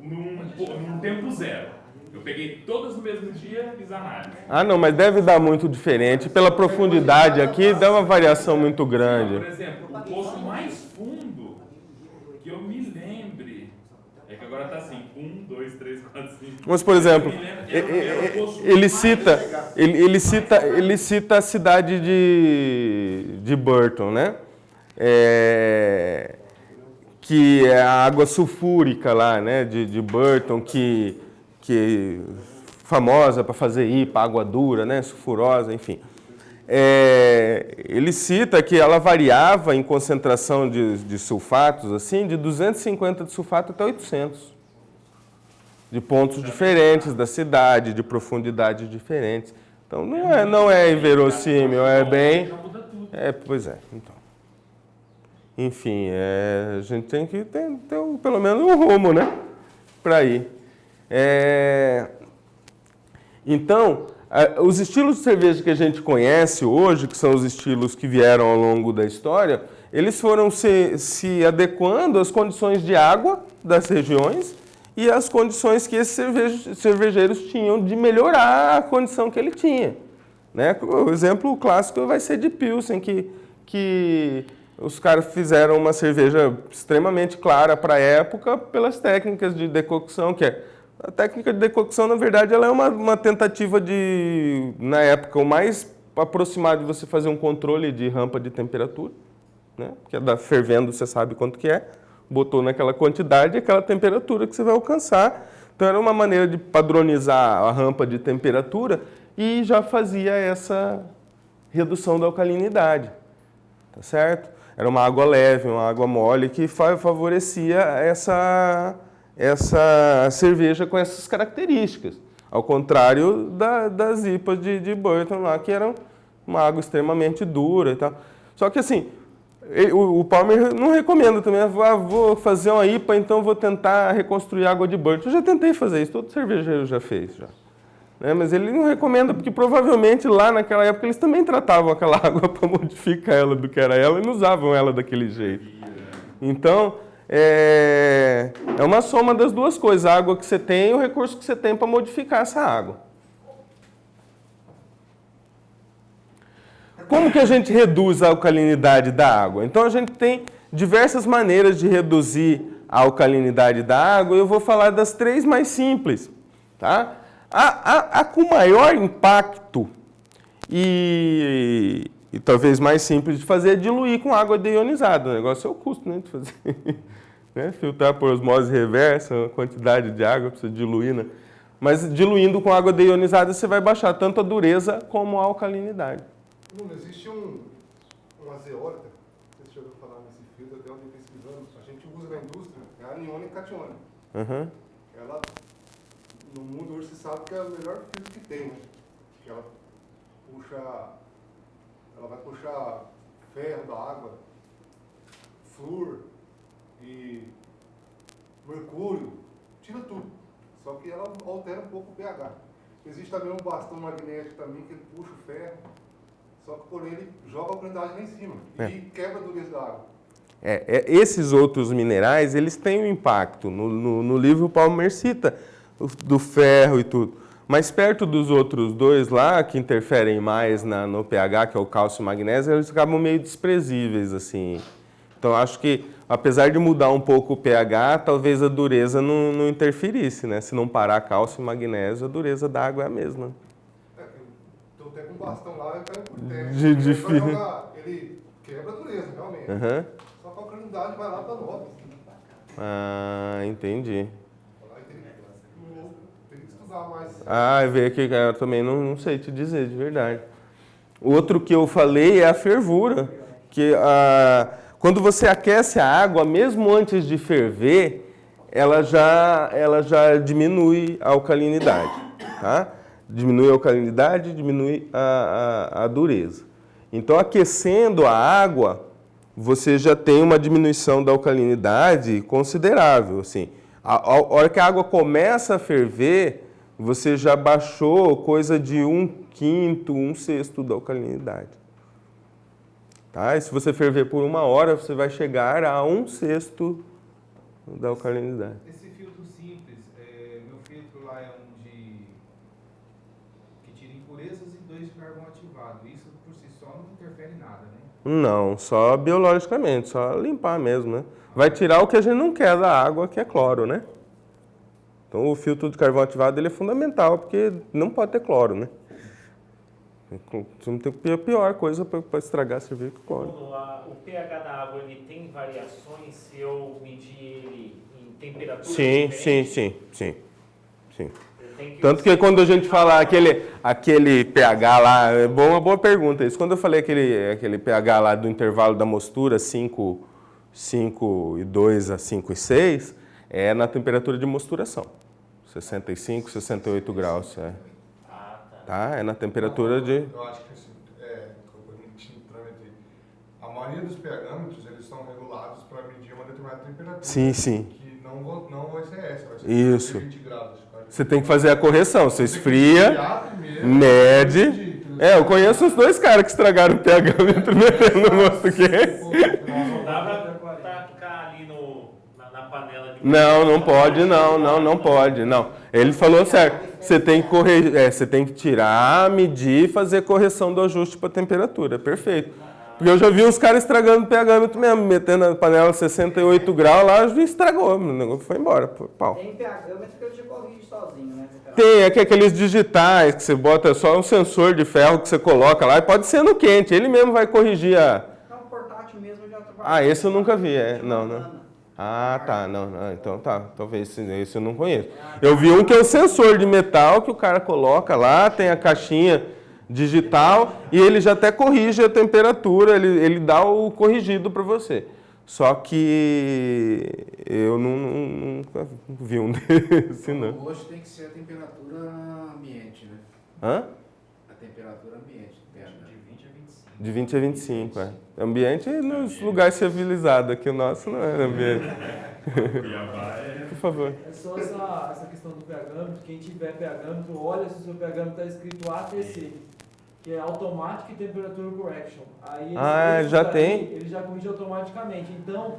num tempo zero. Eu peguei todas no mesmo dia e fiz análise. Ah, não, mas deve dar muito diferente. Pela profundidade aqui, dá uma variação muito grande. Por exemplo, o poço mais fundo, que eu me lembre, É que agora tá assim, 1, 2, 3, 4, 5. Mas, por exemplo, ele cita a cidade de Burton, né? Que é a água sulfúrica lá, né? De Burton, que é famosa para fazer IPA, água dura, né? Sulfurosa, enfim. Ele cita que ela variava em concentração de sulfatos, assim, de 250 de sulfato até 800. De pontos diferentes da cidade, de profundidades diferentes. Então, não é inverossímil, é bem... Pois é, então. Enfim, a gente tem que ter pelo menos um rumo, né? Para ir. Então, os estilos de cerveja que a gente conhece hoje, que são os estilos que vieram ao longo da história, eles foram se adequando às condições de água das regiões e às condições que esses cervejeiros tinham de melhorar a condição que ele tinha. Né? O exemplo clássico vai ser de Pilsen, que os caras fizeram uma cerveja extremamente clara para a época pelas técnicas de decocção, a técnica de decocção, na verdade, ela é uma tentativa de, na época, o mais aproximado de você fazer um controle de rampa de temperatura, né? Porque fervendo, você sabe quanto que é, botou naquela quantidade, aquela temperatura que você vai alcançar. Então, era uma maneira de padronizar a rampa de temperatura e já fazia essa redução da alcalinidade, tá certo? Era uma água leve, uma água mole, que favorecia essa cerveja com essas características. Ao contrário das IPAs de Burton lá, que eram uma água extremamente dura e tal. Só que assim, o Palmer não recomenda também, vou fazer uma IPA, então vou tentar reconstruir a água de Burton. Eu já tentei fazer isso, todo cervejeiro já fez. Né? Mas ele não recomenda, porque provavelmente lá naquela época eles também tratavam aquela água para modificar ela do que era ela e não usavam ela daquele jeito. Então, é uma soma das duas coisas, a água que você tem e o recurso que você tem para modificar essa água. Como que a gente reduz a alcalinidade da água? Então, a gente tem diversas maneiras de reduzir a alcalinidade da água, e eu vou falar das 3 mais simples. Tá? A com maior impacto e talvez mais simples de fazer é diluir com água deionizada. O negócio é o custo, né, de fazer. Né? Filtrar por osmose reversa, a quantidade de água precisa diluir. Né? Mas diluindo com água deionizada, você vai baixar tanto a dureza como a alcalinidade. Bruno, existe uma zeólita, você já ouviu falar nesse filtro, até onde pesquisando, a gente usa na indústria, é a aniônica e catiônica. Uhum. Ela, no mundo hoje, se sabe que é o melhor filtro que tem, né? Que ela vai puxar ferro da água, flúor e mercúrio, tira tudo. Só que ela altera um pouco o pH. Existe também um bastão magnético também que ele puxa o ferro, só que porém ele joga a alcalinidade lá em cima e quebra a dureza da água. Esses outros minerais, eles têm um impacto. No livro o Palmer cita do ferro e tudo. Mas perto dos outros dois lá, que interferem mais no pH, que é o cálcio e o magnésio, eles acabam meio desprezíveis, assim. Então, acho que, apesar de mudar um pouco o pH, talvez a dureza não interferisse, né? Se não parar cálcio e magnésio, a dureza da água é a mesma. Então, tem um bastão lá e cai por terra. Ele quebra a dureza, realmente. Uhum. Só que a alcalinidade vai lá para 9. Ah, entendi. Tem que estudar mais. Ver que eu também não sei te dizer, de verdade. Outro que eu falei é a fervura, que quando você aquece a água, mesmo antes de ferver, ela já diminui a alcalinidade, tá? Diminui a alcalinidade, diminui a dureza. Então, aquecendo a água, você já tem uma diminuição da alcalinidade considerável, assim. A hora que a água começa a ferver, você já baixou coisa de 1/5, 1/6 da alcalinidade. Tá? E se você ferver por 1 hora, você vai chegar a 1/6 da alcalinidade. Esse filtro simples, meu filtro lá é um que tira impurezas e 2 de carvão ativado. Isso por si só não interfere em nada, né? Não, só biologicamente, só limpar mesmo, né? Vai tirar o que a gente não quer da água, que é cloro, né? Então o filtro de carvão ativado ele é fundamental, porque não pode ter cloro, né? Não tem a pior coisa para estragar a cerveja que cloro. O pH da água ele tem variações se eu medir ele em temperatura? Sim. Tem Tanto que quando a gente fala aquele pH lá, é uma boa pergunta isso. Quando eu falei aquele pH lá do intervalo da mostura 5,2 a 5,6, é na temperatura de mosturação. 65, 68 graus. Tá? É na temperatura de... Eu acho que a maioria dos pHmetros, eles são regulados para medir uma determinada temperatura. Sim. Que não vai ser essa, vai ser Isso. 20 graus. Você tem que fazer a correção. Você esfria, mede... eu conheço os dois caras que estragaram o pHmetro metendo no mosto quente. Não dá pra tacar ali na panela de... Não pode, não pode, não. Ele falou certo. Você tem que você tem que tirar, medir e fazer correção do ajuste para temperatura. Perfeito. Porque eu já vi os caras estragando o pHmetro mesmo, metendo a panela 68 graus lá, e estragou. O negócio foi embora. Pau. Tem pHmetro que ele te corrige sozinho, né? Tem, aqueles digitais que você bota só um sensor de ferro que você coloca lá e pode ser no quente. Ele mesmo vai corrigir a... Não, portátil mesmo já trabalha. Esse eu nunca vi, não. Tá, não, então tá, talvez esse eu não conheço. Eu vi um que é o sensor de metal que o cara coloca lá, tem a caixinha digital e ele já até corrige a temperatura, ele dá o corrigido para você. Só que eu nunca vi um desse, não. Hoje tem que ser a temperatura ambiente, né? Hã? A temperatura ambiente. De 20 a 25, é. Ambiente nos lugares civilizados, aqui o nosso não é ambiente. Por favor. É só essa questão do pHmetro. Quem tiver pHmetro, olha se o seu pHmetro está escrito ATC, que é Automatic Temperature Correction. Aí já tem? Ele já corrige automaticamente. Então,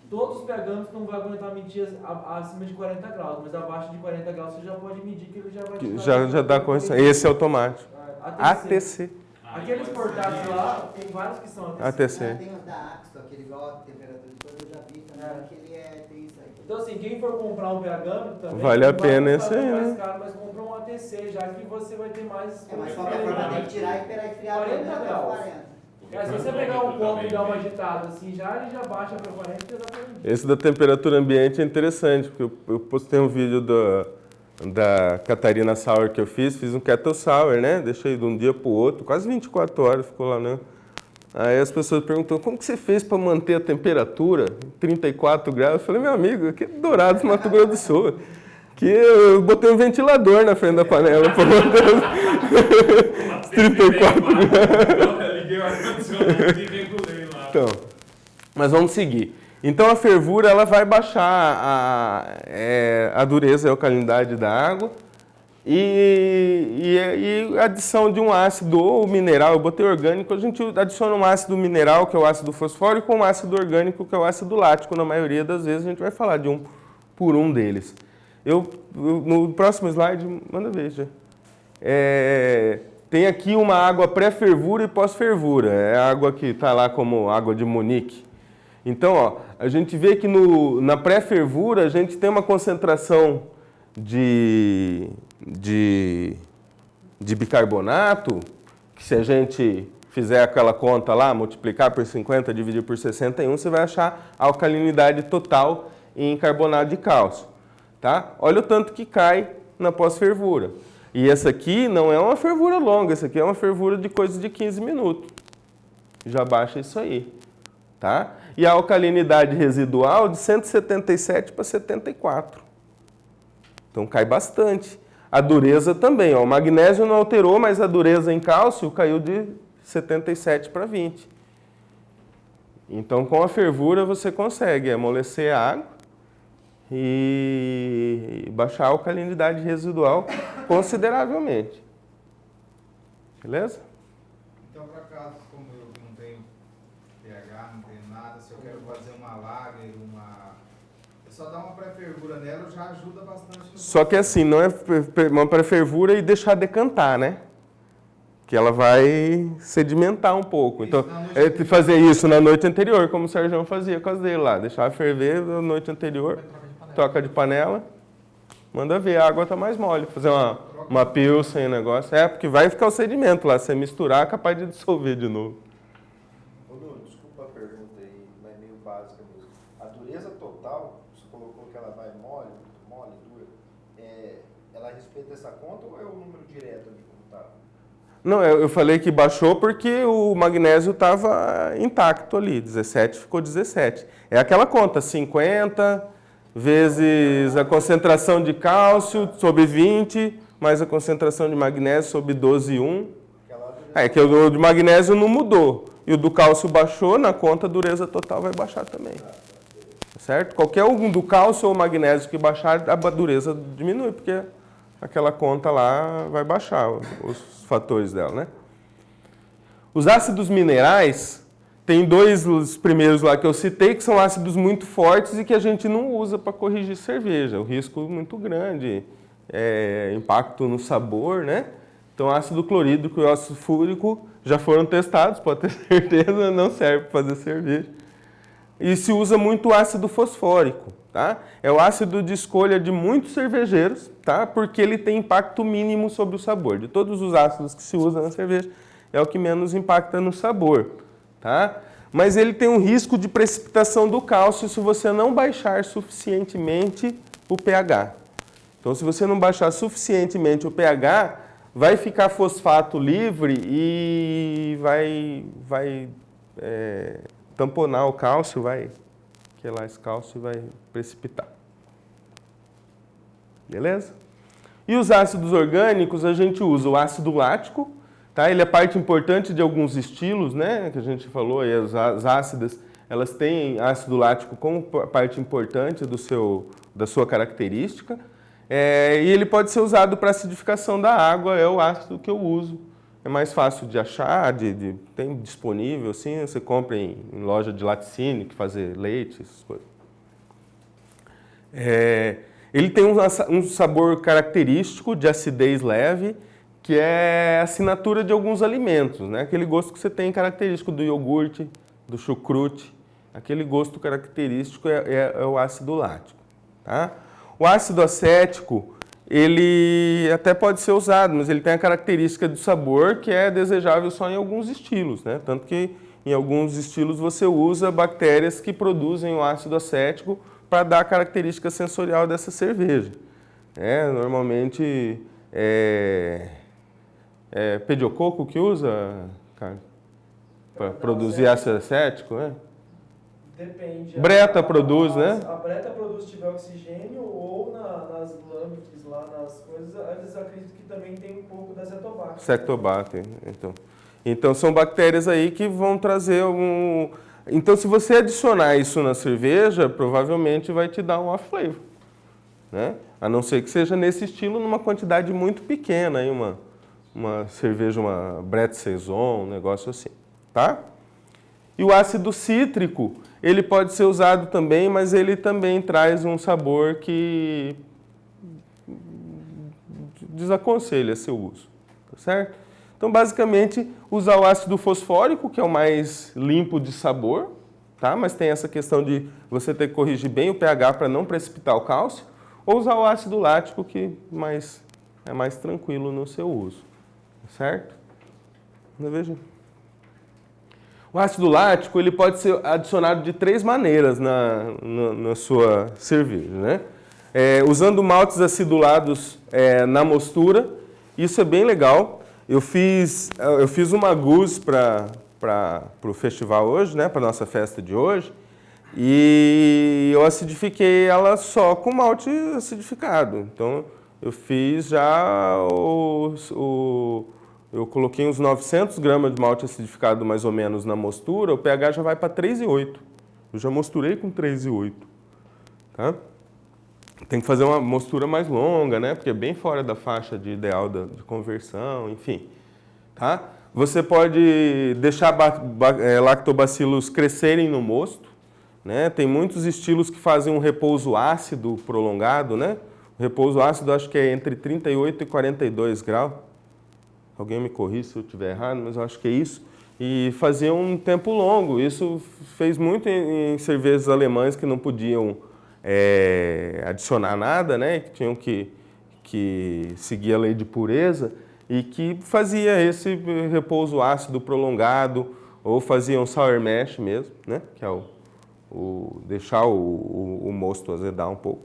todos os pHmetros não vão aguentar medir acima de 40 graus, mas abaixo de 40 graus você já pode medir que ele já vai te dar. Já dá correção. Esse é automático. ATC. Aqueles portáteis lá, tem vários que são ATC. Tem os da Axto, aquele igual a temperatura de coisa, eu já vi também, que ele tem isso aí. Então assim, quem for comprar um pHmetro também... Vale a pena esse aí, mais né? caro, mas compra um ATC, já que você vai ter mais... Mas só que a forma tem que tirar e esperar esfriar 40 graus. 40. Se você pegar um copo e dar uma agitada assim, ele já baixa para 40 e já dá para medir. Esse da temperatura ambiente é interessante, porque eu postei um vídeo da Catarina Sauer que eu fiz um Kettle Sour, né? Deixei de um dia para o outro, quase 24 horas ficou lá, né? Aí as pessoas perguntam, como que você fez para manter a temperatura 34 graus? Eu falei, meu amigo, aqui é Dourados, Mato Grosso do Sul. Que eu botei um ventilador na frente da panela para manter os 34 graus. Liguei o ar-condicionado e regulei lá. Então, mas vamos seguir. Então a fervura ela vai baixar a dureza e a alcalinidade da água e a adição de um ácido ou mineral, eu botei orgânico, a gente adiciona um ácido mineral, que é o ácido fosfórico, com um ácido orgânico, que é o ácido lático. Na maioria das vezes a gente vai falar de um por um deles. No próximo slide, manda ver já. Tem aqui uma água pré-fervura e pós-fervura, é a água que está lá como água de Munique. Então, ó, a gente vê que na pré-fervura a gente tem uma concentração de bicarbonato, que se a gente fizer aquela conta lá, multiplicar por 50, dividir por 61, você vai achar a alcalinidade total em carbonato de cálcio. Tá? Olha o tanto que cai na pós-fervura. E essa aqui não é uma fervura longa, essa aqui é uma fervura de coisa de 15 minutos. Já baixa isso aí. Tá? E a alcalinidade residual de 177 para 74. Então cai bastante. A dureza também. Ó, o magnésio não alterou, mas a dureza em cálcio caiu de 77 para 20. Então com a fervura você consegue amolecer a água e baixar a alcalinidade residual consideravelmente. Beleza? Então, para casos como eu não tenho pH, não tenho nada, se eu quero fazer uma lager, só dar uma pré-fervura nela já ajuda bastante. Só que assim, não é uma pré-fervura e deixar decantar, né? Que ela vai sedimentar um pouco. Então, fazer isso na noite anterior, como o Sérgio fazia com as dele lá. Deixar ferver na noite anterior, troca de panela manda ver, a água está mais mole. Fazer uma pilsen, negócio. Porque vai ficar o sedimento lá, se você misturar, é capaz de dissolver de novo. Ô, Nuno, desculpa a pergunta aí, mas meio básica mesmo. A dureza total, você colocou que ela vai mole, dura, ela respeita essa conta ou é o número direto ali como tá? Não, eu falei que baixou porque o magnésio estava intacto ali, 17 ficou 17. É aquela conta, 50 vezes a concentração de cálcio sobre 20, mais a concentração de magnésio sobre 12,1. É que o de magnésio não mudou. E o do cálcio baixou, na conta a dureza total vai baixar também. Certo? Qualquer um do cálcio ou magnésio que baixar, a dureza diminui, porque aquela conta lá vai baixar os fatores dela, né? Os ácidos minerais, tem dois, os primeiros lá que eu citei, que são ácidos muito fortes e que a gente não usa para corrigir cerveja. O risco muito grande, impacto no sabor, né? Então, ácido clorídrico e ácido fúrico já foram testados, pode ter certeza, não serve para fazer cerveja. E se usa muito ácido fosfórico, tá? É o ácido de escolha de muitos cervejeiros, tá? Porque ele tem impacto mínimo sobre o sabor. De todos os ácidos que se usa na cerveja, é o que menos impacta no sabor, tá? Mas ele tem um risco de precipitação do cálcio se você não baixar suficientemente o pH. Então, se você não baixar suficientemente o pH, vai ficar fosfato livre e vai tamponar o cálcio, vai quelar esse cálcio e vai precipitar. Beleza? E os ácidos orgânicos, a gente usa o ácido lático, tá? Ele é parte importante de alguns estilos, né? Que a gente falou, aí, as ácidas, elas têm ácido lático como parte importante da sua característica. E ele pode ser usado para acidificação da água, é o ácido que eu uso. É mais fácil de achar, tem disponível, assim, você compra em loja de laticínio, que fazer leite, essas coisas. Ele tem um sabor característico de acidez leve, que é a assinatura de alguns alimentos, né? Aquele gosto que você tem característico do iogurte, do chucrute, aquele gosto característico é o ácido lático, tá? O ácido acético, ele até pode ser usado, mas ele tem a característica de sabor que é desejável só em alguns estilos, né? Tanto que em alguns estilos você usa bactérias que produzem o ácido acético para dar a característica sensorial dessa cerveja. Normalmente é pediococo que usa, cara, para produzir ácido acético, né? Depende. Breta produz, né? A Breta produz se tiver oxigênio ou nas lâminas, lá nas coisas, eles acreditam que também tem um pouco da cetobacter. Cetobacter, então são bactérias aí que vão trazer algum... Então, se você adicionar isso na cerveja, provavelmente vai te dar um off-flavor, né? A não ser que seja nesse estilo, numa quantidade muito pequena, aí uma cerveja, uma Brett Saison, um negócio assim, tá? E o ácido cítrico, ele pode ser usado também, mas ele também traz um sabor que desaconselha seu uso, tá certo? Então, basicamente, usar o ácido fosfórico, que é o mais limpo de sabor, tá? Mas tem essa questão de você ter que corrigir bem o pH para não precipitar o cálcio, ou usar o ácido lático, que é mais tranquilo no seu uso, tá certo? Veja. O ácido lático ele pode ser adicionado de 3 maneiras na sua cerveja, né? Usando maltes acidulados na mostura, isso é bem legal. Eu fiz uma gueuze para o festival hoje, né? Para a nossa festa de hoje, e eu acidifiquei ela só com malte acidificado. Então, eu fiz já eu coloquei uns 900 gramas de malte acidificado mais ou menos na mostura, o pH já vai para 3,8. Eu já mosturei com 3,8. Tá? Tem que fazer uma mostura mais longa, né? Porque é bem fora da faixa de ideal de conversão, enfim. Tá? Você pode deixar lactobacilos crescerem no mosto, né? Tem muitos estilos que fazem um repouso ácido prolongado, né? O repouso ácido acho que é entre 38 e 42 graus. Alguém me corrija se eu estiver errado, mas eu acho que é isso. E fazia um tempo longo. Isso fez muito em cervejas alemãs que não podiam adicionar nada, né? Que tinham que seguir a lei de pureza e que fazia esse repouso ácido prolongado ou fazia um sour mash mesmo, né? Que é deixar o mosto azedar um pouco.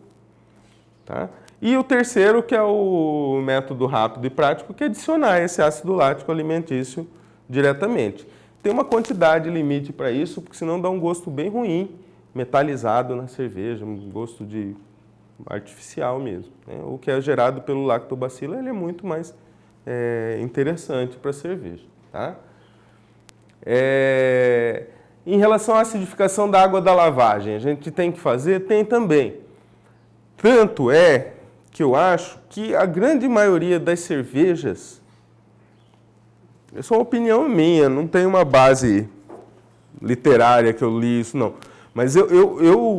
Tá? E o terceiro, que é o método rápido e prático, que é adicionar esse ácido lático alimentício diretamente. Tem uma quantidade limite para isso, porque senão dá um gosto bem ruim, metalizado na cerveja, um gosto artificial mesmo. Né? O que é gerado pelo lactobacilo, ele é muito mais interessante para a cerveja. Tá? Em relação à acidificação da água da lavagem, a gente tem que fazer? Tem também. Tanto é que eu acho que a grande maioria das cervejas, essa é uma opinião minha, não tem uma base literária que eu li isso, não. Mas eu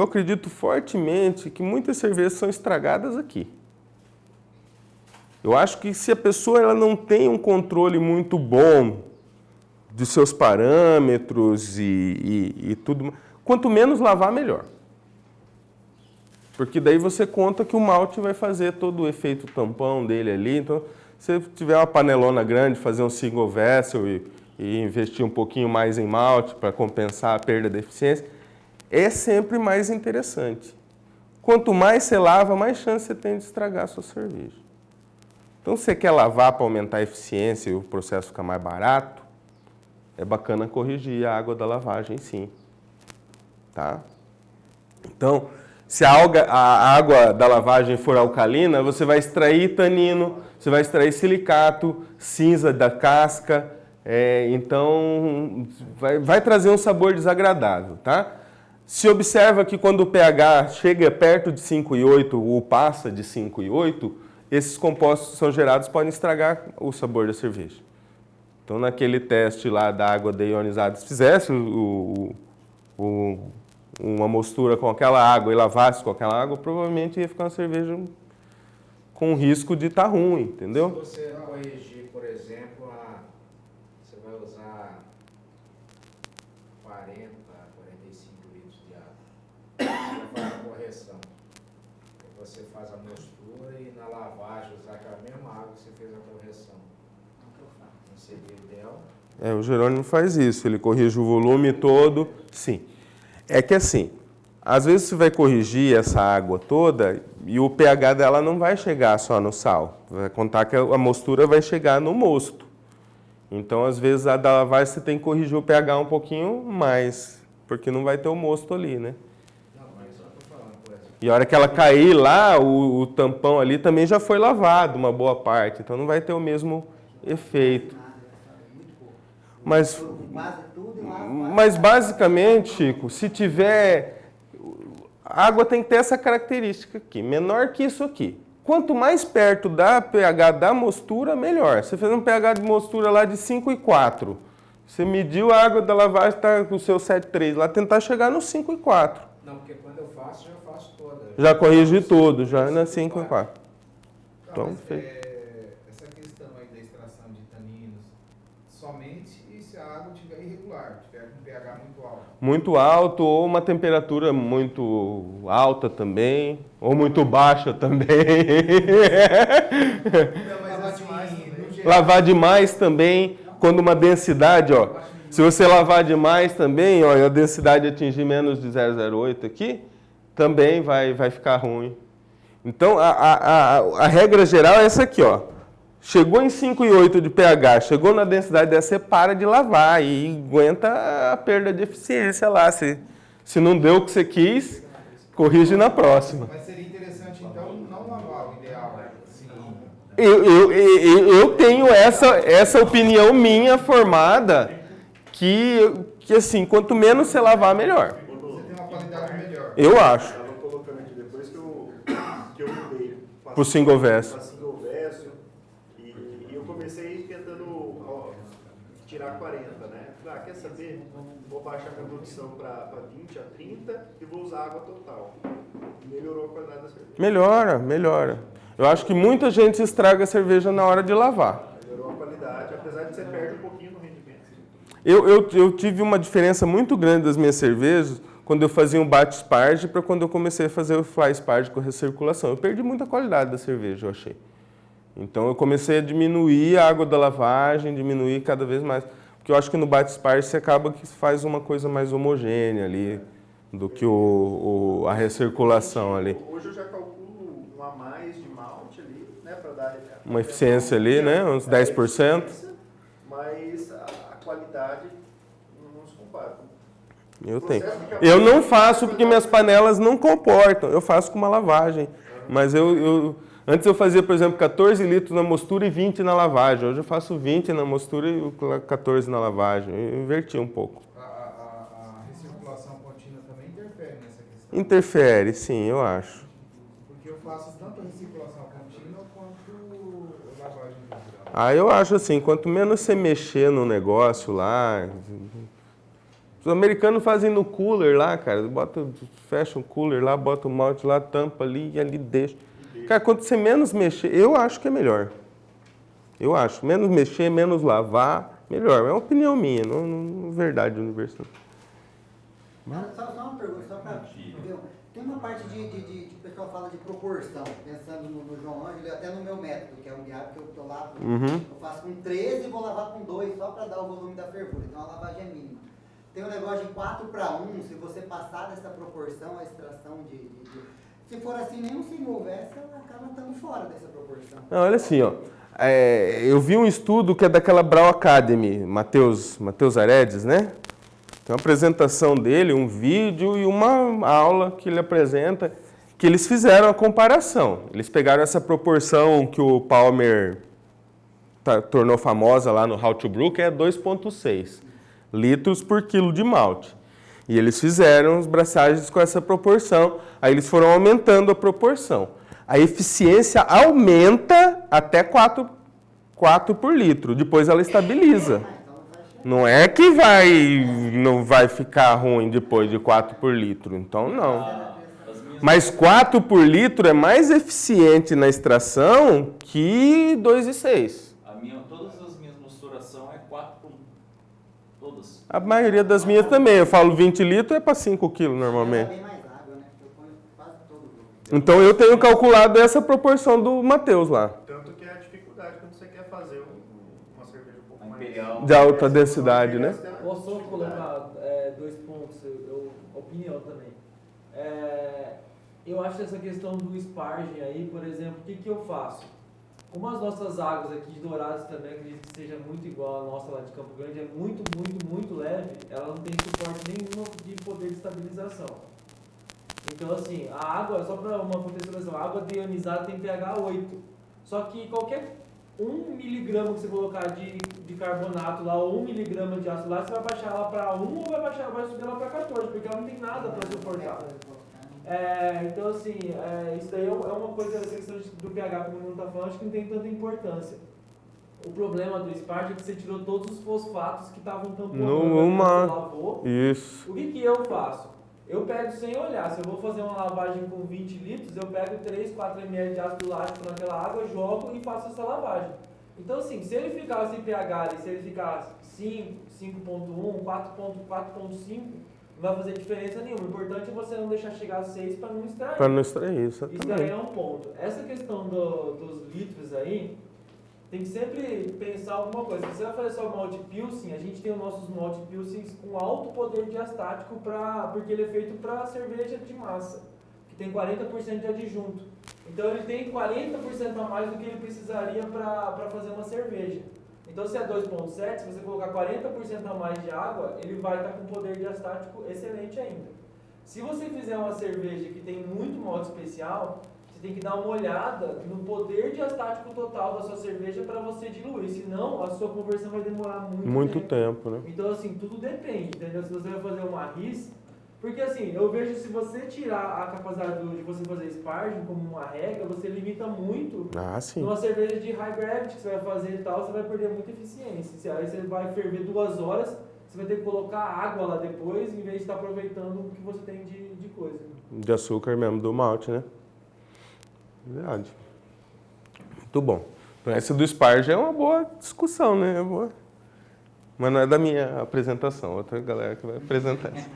acredito fortemente que muitas cervejas são estragadas aqui. Eu acho que se a pessoa ela não tem um controle muito bom de seus parâmetros e tudo, quanto menos lavar, melhor. Porque daí você conta que o malte vai fazer todo o efeito tampão dele ali. Então, se você tiver uma panelona grande, fazer um single vessel e investir um pouquinho mais em malte para compensar a perda de eficiência, é sempre mais interessante. Quanto mais você lava, mais chance você tem de estragar a sua cerveja. Então, se você quer lavar para aumentar a eficiência e o processo ficar mais barato, é bacana corrigir a água da lavagem, sim. Tá? Então, se a água da lavagem for alcalina, você vai extrair tanino, você vai extrair silicato, cinza da casca, então vai trazer um sabor desagradável, tá? Se observa que quando o pH chega perto de 5,8 ou passa de 5,8, esses compostos que são gerados podem estragar o sabor da cerveja. Então, naquele teste lá da água deionizada, se fizesse uma mostura com aquela água e lavasse com aquela água, provavelmente ia ficar uma cerveja com risco de estar ruim, entendeu? Se você corrigir, por exemplo, você vai usar 40, 45 litros de água, você faz a correção. Aí você faz a mostura e na lavagem usar aquela mesma água que você fez a correção. Não seria ideal? O Jerônimo faz isso, ele corrige o volume todo, sim. É que assim, às vezes você vai corrigir essa água toda e o pH dela não vai chegar só no sal. Vai contar que a mostura vai chegar no mosto. Então, às vezes, a da lavagem você tem que corrigir o pH um pouquinho mais, porque não vai ter o mosto ali, né? Não, mas só estou falando, por exemplo. E a hora que ela cair lá, o tampão ali também já foi lavado, uma boa parte. Então, não vai ter o mesmo efeito. Mas basicamente, Chico, se tiver... A água tem que ter essa característica aqui, menor que isso aqui. Quanto mais perto da pH da mostura, melhor. Você fez um pH de mostura lá de 5,4. Você mediu a água da lavagem, está com o seu 7,3 lá, tentar chegar no 5,4. Não, porque quando eu faço, já faço toda. Já corrigi tudo, já na 5,4. Então, essa questão aí da extração de taninos, somente se a água estiver irregular, tiver com pH muito alto. Muito alto, ou uma temperatura muito alta também, ou muito baixa também. Lavar demais também, quando uma densidade, ó, se você lavar demais também, ó, e a densidade atingir menos de 0,08 aqui, também vai ficar ruim. Então, a regra geral é essa aqui, ó. Chegou em 5,8 de pH, chegou na densidade dessa, você para de lavar e aguenta a perda de eficiência lá. Se não deu o que você quis, corrige na próxima. Mas seria interessante, então, não lavar o ideal. Sim. Eu tenho essa opinião minha formada que assim, quanto menos você lavar, melhor. Você tem uma qualidade melhor. Eu acho. Eu estava colocando aqui depois que eu mudei Pro single vessel. E eu comecei tentando tirar 40, né? Quer saber? Vou baixar minha produção para 20 a 30 e vou usar água total. Melhorou a qualidade da cerveja. Melhora. Eu acho que muita gente estraga a cerveja na hora de lavar. Melhorou a qualidade, apesar de você perde um pouquinho no rendimento. Eu tive uma diferença muito grande das minhas cervejas quando eu fazia um bate-sparge para quando eu comecei a fazer o fly-sparge com recirculação. Eu perdi muita qualidade da cerveja, eu achei. Então eu comecei a diminuir a água da lavagem, diminuir cada vez mais. Porque eu acho que no bate-sparge você acaba que faz uma coisa mais homogênea ali do que a recirculação ali. Hoje eu já calculo um a mais de malte ali, né, para dar Uma eficiência ali, né? Uns 10%. Mas a qualidade não se compara. Eu tenho. Eu não faço porque minhas panelas não comportam. Eu faço com uma lavagem. Mas antes eu fazia, por exemplo, 14 litros na mostura e 20 na lavagem. Hoje eu faço 20 na mostura e 14 na lavagem. Eu inverti um pouco. A recirculação contínua também interfere nessa questão? Interfere, sim, eu acho. Porque eu faço tanto a recirculação contínua quanto a lavagem natural. Ah, eu acho assim, quanto menos você mexer no negócio lá... Os americanos fazem no cooler lá, cara. Fecha o cooler lá, bota o malte lá, tampa ali e ali deixa. Cara, quanto você menos mexer, eu acho que é melhor. Eu acho. Menos mexer, menos lavar, melhor. É uma opinião minha, não é verdade universal. Só uma pergunta, só para ver. Tem uma parte de o pessoal fala de proporção, pensando no João Ângelo e até no meu método, que é um guiado que eu tô lá, eu faço com 13 e vou lavar com 2, só para dar o volume da fervura. Então a lavagem é mínima. Tem um negócio de 4:1, se você passar dessa proporção, a extração se for assim, nem um single vessel acaba estando fora dessa proporção. Não, olha assim, ó. Eu vi um estudo que é daquela Brau Academy, Matheus Aredes, né? Tem uma apresentação dele, um vídeo e uma aula que ele apresenta, que eles fizeram a comparação. Eles pegaram essa proporção que o Palmer tornou famosa lá no How to Brew, que é 2,6 litros por quilo de malte. E eles fizeram os braçagens com essa proporção, aí eles foram aumentando a proporção. A eficiência aumenta até 4 por litro, depois ela estabiliza. Não é que não vai ficar ruim depois de 4 por litro, então não. Mas 4 por litro é mais eficiente na extração que 2,6. Todas as minhas mosturações é 4 por 1. Todas. A maioria das minhas também. Eu falo 20 litros, é para 5 quilos normalmente. Então eu tenho calculado essa proporção do Matheus lá. Tanto que é a dificuldade quando você quer fazer uma cerveja um pouco mais... De alta densidade, né? Posso colocar 2 pontos, opinião também. Eu acho essa questão do sparging aí, por exemplo, o que eu faço? Como as nossas águas aqui de Dourados também, acredito que seja muito igual a nossa lá de Campo Grande, é muito, muito, muito leve, ela não tem suporte nenhum de poder de estabilização. Então, assim, a água, só para uma contextualização, a água deionizada tem pH 8. Só que qualquer 1 miligrama que você colocar de carbonato lá, ou 1 miligrama de ácido lá, você vai baixar ela para 1 ou vai subir ela para 14, porque ela não tem nada para suportar. Então, assim, isso daí é uma coisa, essa questão do pH, como o mundo está falando, acho que não tem tanta importância. O problema do sparge é que você tirou todos os fosfatos que estavam tampando você lavou. Isso. O que eu faço? Eu pego sem olhar. Se eu vou fazer uma lavagem com 20 litros, eu pego 3, 4 ml de ácido lático naquela água, jogo e faço essa lavagem. Então, assim, se ele ficar sem pH ali, se ele ficar 5, 5.1, 4.5, não vai fazer diferença nenhuma. O importante é você não deixar chegar a 6 para não extrair. Para não extrair, isso também. Isso também. daí é um ponto. Essa questão dos litros aí, tem que sempre pensar alguma coisa. Se você vai fazer só malte pilsen, a gente tem os nossos malte pilsen com alto poder diastático, porque ele é feito para cerveja de massa, que tem 40% de adjunto. Então ele tem 40% a mais do que ele precisaria para fazer uma cerveja. Então se é 2,7, se você colocar 40% a mais de água, ele vai estar com poder diastático excelente ainda. Se você fizer uma cerveja que tem muito malte especial, você tem que dar uma olhada no poder diastático total da sua cerveja para você diluir, senão a sua conversão vai demorar muito tempo, né? Então, assim, tudo depende, entendeu? Se você vai fazer uma RIS, porque assim, eu vejo se você tirar a capacidade de você fazer sparging como uma regra, você limita muito numa cerveja de high gravity que você vai fazer e tal, você vai perder muita eficiência. Aí você vai ferver 2 horas, você vai ter que colocar água lá depois, em vez de estar aproveitando o que você tem de coisa. De açúcar mesmo, do malte, né? Verdade. Muito bom. Então essa do sparging é uma boa discussão, né? mas não é da minha apresentação, outra galera que vai apresentar isso.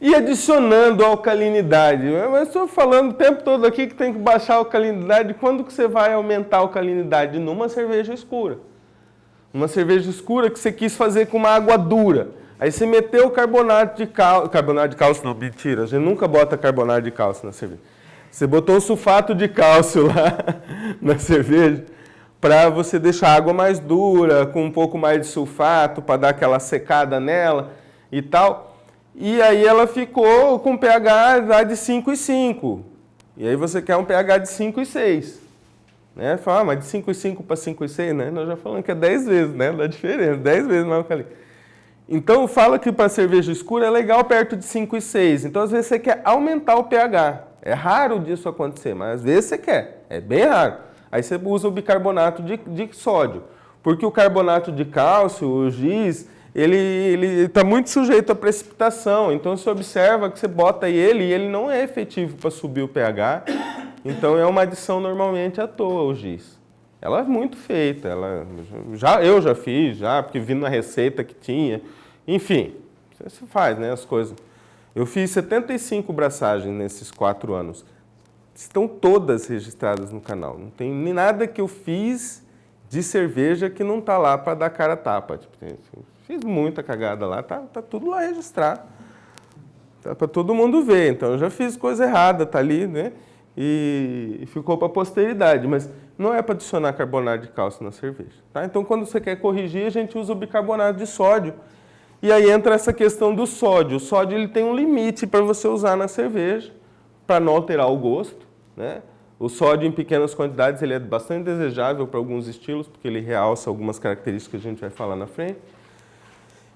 E adicionando a alcalinidade. Mas estou falando o tempo todo aqui que tem que baixar a alcalinidade. Quando que você vai aumentar a alcalinidade? Numa cerveja escura. Uma cerveja escura que você quis fazer com uma água dura. Aí você meteu carbonato de cálcio. Carbonato de cálcio não, mentira. A gente nunca bota carbonato de cálcio na cerveja. Você botou o sulfato de cálcio lá na cerveja para você deixar a água mais dura, com um pouco mais de sulfato, para dar aquela secada nela e tal. E aí ela ficou com pH lá de 5,5. E aí você quer um pH de 5,6. Né? Fala, mas de 5,5 para 5,6, né? Nós já falamos que é 10 vezes, né? Dá diferença, 10 vezes mais alcalino. Então fala que para cerveja escura é legal perto de 5,6. Então às vezes você quer aumentar o pH. É raro disso acontecer, mas às vezes você quer. É bem raro. Aí você usa o bicarbonato de sódio. Porque o carbonato de cálcio, o giz, ele está muito sujeito à precipitação. Então você observa que você bota ele e ele não é efetivo para subir o pH. Então é uma adição normalmente à toa o giz. Ela é muito feita. Eu já fiz, porque vi na receita que tinha. Enfim, você faz, né, as coisas. Eu fiz 75 braçagens nesses 4 anos. Estão todas registradas no canal. Não tem nem nada que eu fiz de cerveja que não está lá para dar cara a tapa. Tipo, fiz muita cagada lá, tá tudo lá registrado. Tá para todo mundo ver. Então eu já fiz coisa errada, tá ali, né? E ficou para a posteridade. Mas não é para adicionar carbonato de cálcio na cerveja. Tá? Então quando você quer corrigir, a gente usa o bicarbonato de sódio. E aí entra essa questão do sódio. O sódio ele tem um limite para você usar na cerveja, para não alterar o gosto. Né? O sódio em pequenas quantidades ele é bastante desejável para alguns estilos, porque ele realça algumas características que a gente vai falar na frente.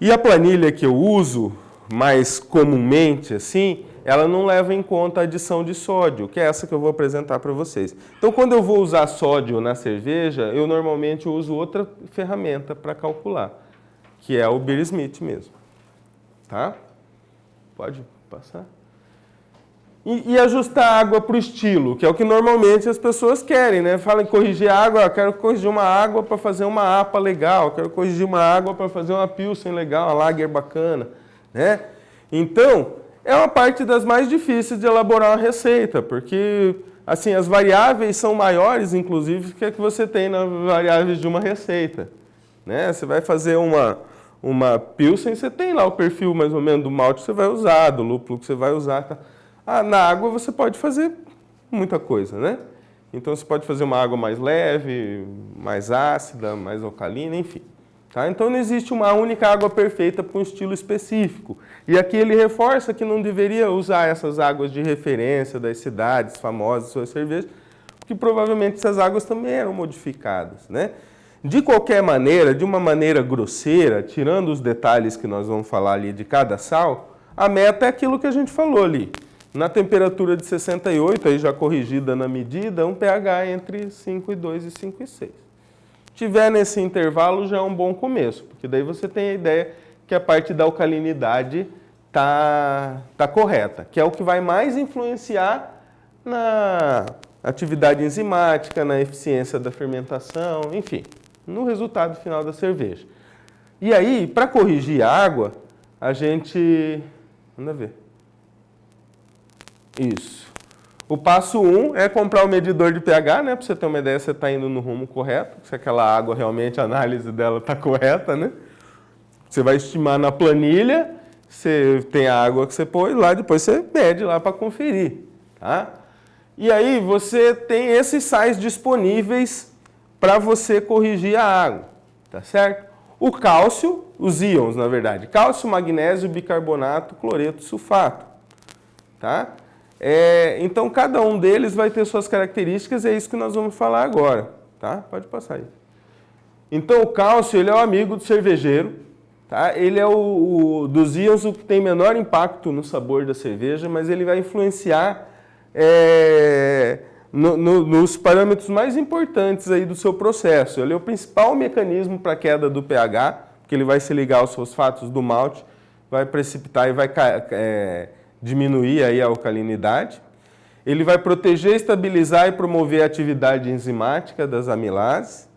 E a planilha que eu uso mais comumente, assim, ela não leva em conta a adição de sódio, que é essa que eu vou apresentar para vocês. Então, quando eu vou usar sódio na cerveja, eu normalmente uso outra ferramenta para calcular, que é o Beer-Smith mesmo. Tá? Pode passar. E ajustar a água para o estilo, que é o que normalmente as pessoas querem, né? Falam em corrigir a água, quero corrigir uma água para fazer uma APA legal, quero corrigir uma água para fazer uma Pilsen legal, uma Lager bacana, né? Então, é uma parte das mais difíceis de elaborar uma receita, porque assim, as variáveis são maiores, inclusive, que a que você tem nas variáveis de uma receita. Né? Você vai fazer uma Pilsen, você tem lá o perfil mais ou menos do malte que você vai usar, do lúpulo que você vai usar. Tá? Na água você pode fazer muita coisa, né? Então você pode fazer uma água mais leve, mais ácida, mais alcalina, enfim. Tá? Então não existe uma única água perfeita para um estilo específico. E aqui ele reforça que não deveria usar essas águas de referência das cidades famosas, suas cervejas, porque provavelmente essas águas também eram modificadas. Né? De qualquer maneira, de uma maneira grosseira, tirando os detalhes que nós vamos falar ali de cada sal, a meta é aquilo que a gente falou ali. Na temperatura de 68, aí já corrigida na medida, um pH entre 5,2 e 5,6. Tiver nesse intervalo já é um bom começo, porque daí você tem a ideia que a parte da alcalinidade tá correta, que é o que vai mais influenciar na atividade enzimática, na eficiência da fermentação, enfim, no resultado final da cerveja. E aí, para corrigir a água, a gente... Manda ver. Isso. O passo 1 é comprar o medidor de pH, né? Para você ter uma ideia, você está indo no rumo correto, se aquela água realmente, a análise dela está correta, né? Você vai estimar na planilha, você tem a água que você pôs lá, depois você mede lá para conferir, tá? E aí você tem esses sais disponíveis para você corrigir a água, tá certo? O cálcio, os íons, na verdade, cálcio, magnésio, bicarbonato, cloreto, sulfato, tá? Então, cada um deles vai ter suas características e é isso que nós vamos falar agora. Tá? Pode passar aí. Então, o cálcio ele é o amigo do cervejeiro. Tá? Ele é dos íons o que tem menor impacto no sabor da cerveja, mas ele vai influenciar nos parâmetros mais importantes aí do seu processo. Ele é o principal mecanismo para a queda do pH, porque ele vai se ligar aos fosfatos do malte, vai precipitar e vai diminuir aí a alcalinidade. Ele vai proteger, estabilizar e promover a atividade enzimática das amilases.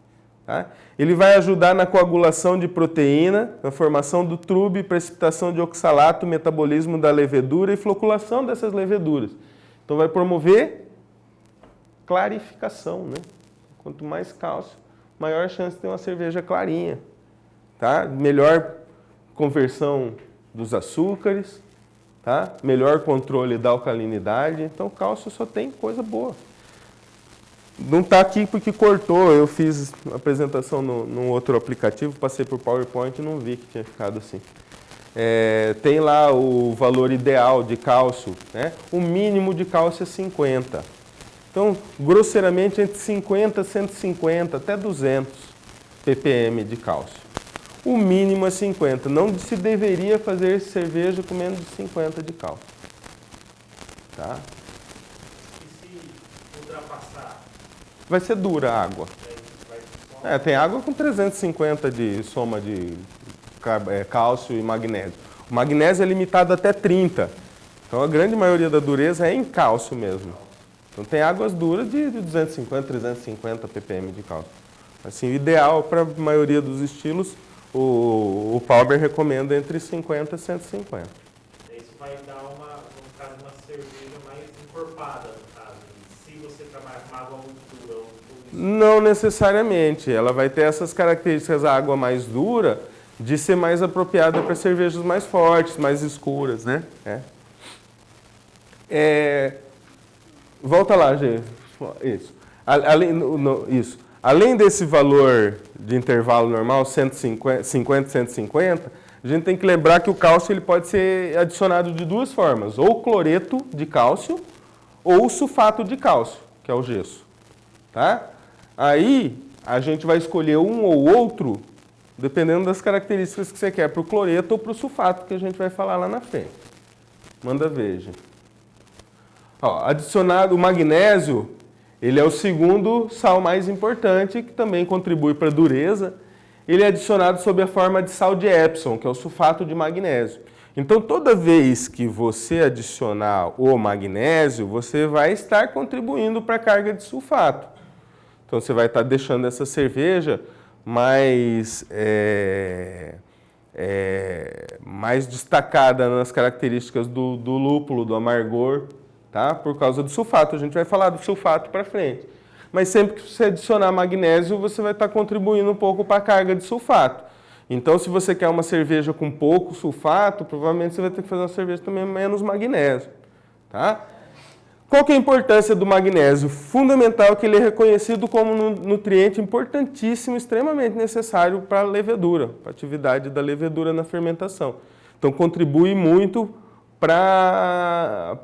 Tá? Ele vai ajudar na coagulação de proteína, na formação do trube, precipitação de oxalato, metabolismo da levedura e floculação dessas leveduras. Então vai promover clarificação, né? Quanto mais cálcio, maior a chance de ter uma cerveja clarinha, tá? Melhor conversão dos açúcares, tá? Melhor controle da alcalinidade. Então, o cálcio só tem coisa boa. Não está aqui porque cortou. Eu fiz a apresentação num outro aplicativo, passei por PowerPoint e não vi que tinha ficado assim. Tem lá o valor ideal de cálcio, né? O mínimo de cálcio é 50. Então, grosseiramente, entre 50, 150, até 200 ppm de cálcio. O mínimo é 50. Não se deveria fazer cerveja com menos de 50 de cálcio. Tá? E se ultrapassar? Vai ser dura a água. Tem água com 350 de soma de cálcio e magnésio. O magnésio é limitado até 30. Então, a grande maioria da dureza é em cálcio mesmo. Então, tem águas duras de 250, 350 ppm de cálcio. Assim, o ideal para a maioria dos estilos, o Palmer recomenda entre 50 e 150. Isso vai dar no caso, uma cerveja mais encorpada, no caso. Se você trabalhar com água muito dura. Não necessariamente. Ela vai ter essas características da água mais dura de ser mais apropriada para cervejas mais fortes, mais escuras, né? Volta lá, Gê. Isso. Isso. Além desse valor de intervalo normal, 50, 150, a gente tem que lembrar que o cálcio ele pode ser adicionado de duas formas. Ou cloreto de cálcio, ou sulfato de cálcio, que é o gesso. Tá? Aí, a gente vai escolher um ou outro, dependendo das características que você quer, para o cloreto ou para o sulfato, que a gente vai falar lá na frente. Manda ver, gente. Adicionado o magnésio, ele é o segundo sal mais importante, que também contribui para a dureza. Ele é adicionado sob a forma de sal de Epsom, que é o sulfato de magnésio. Então, toda vez que você adicionar o magnésio, você vai estar contribuindo para a carga de sulfato. Então, você vai estar deixando essa cerveja mais destacada nas características do lúpulo, do amargor, tá? Por causa do sulfato. A gente vai falar do sulfato para frente. Mas sempre que você adicionar magnésio, você vai estar contribuindo um pouco para a carga de sulfato. Então, se você quer uma cerveja com pouco sulfato, provavelmente você vai ter que fazer uma cerveja também menos magnésio. Tá? Qual que é a importância do magnésio? Fundamental que ele é reconhecido como um nutriente importantíssimo, extremamente necessário para a levedura, para a atividade da levedura na fermentação. Então, contribui muito para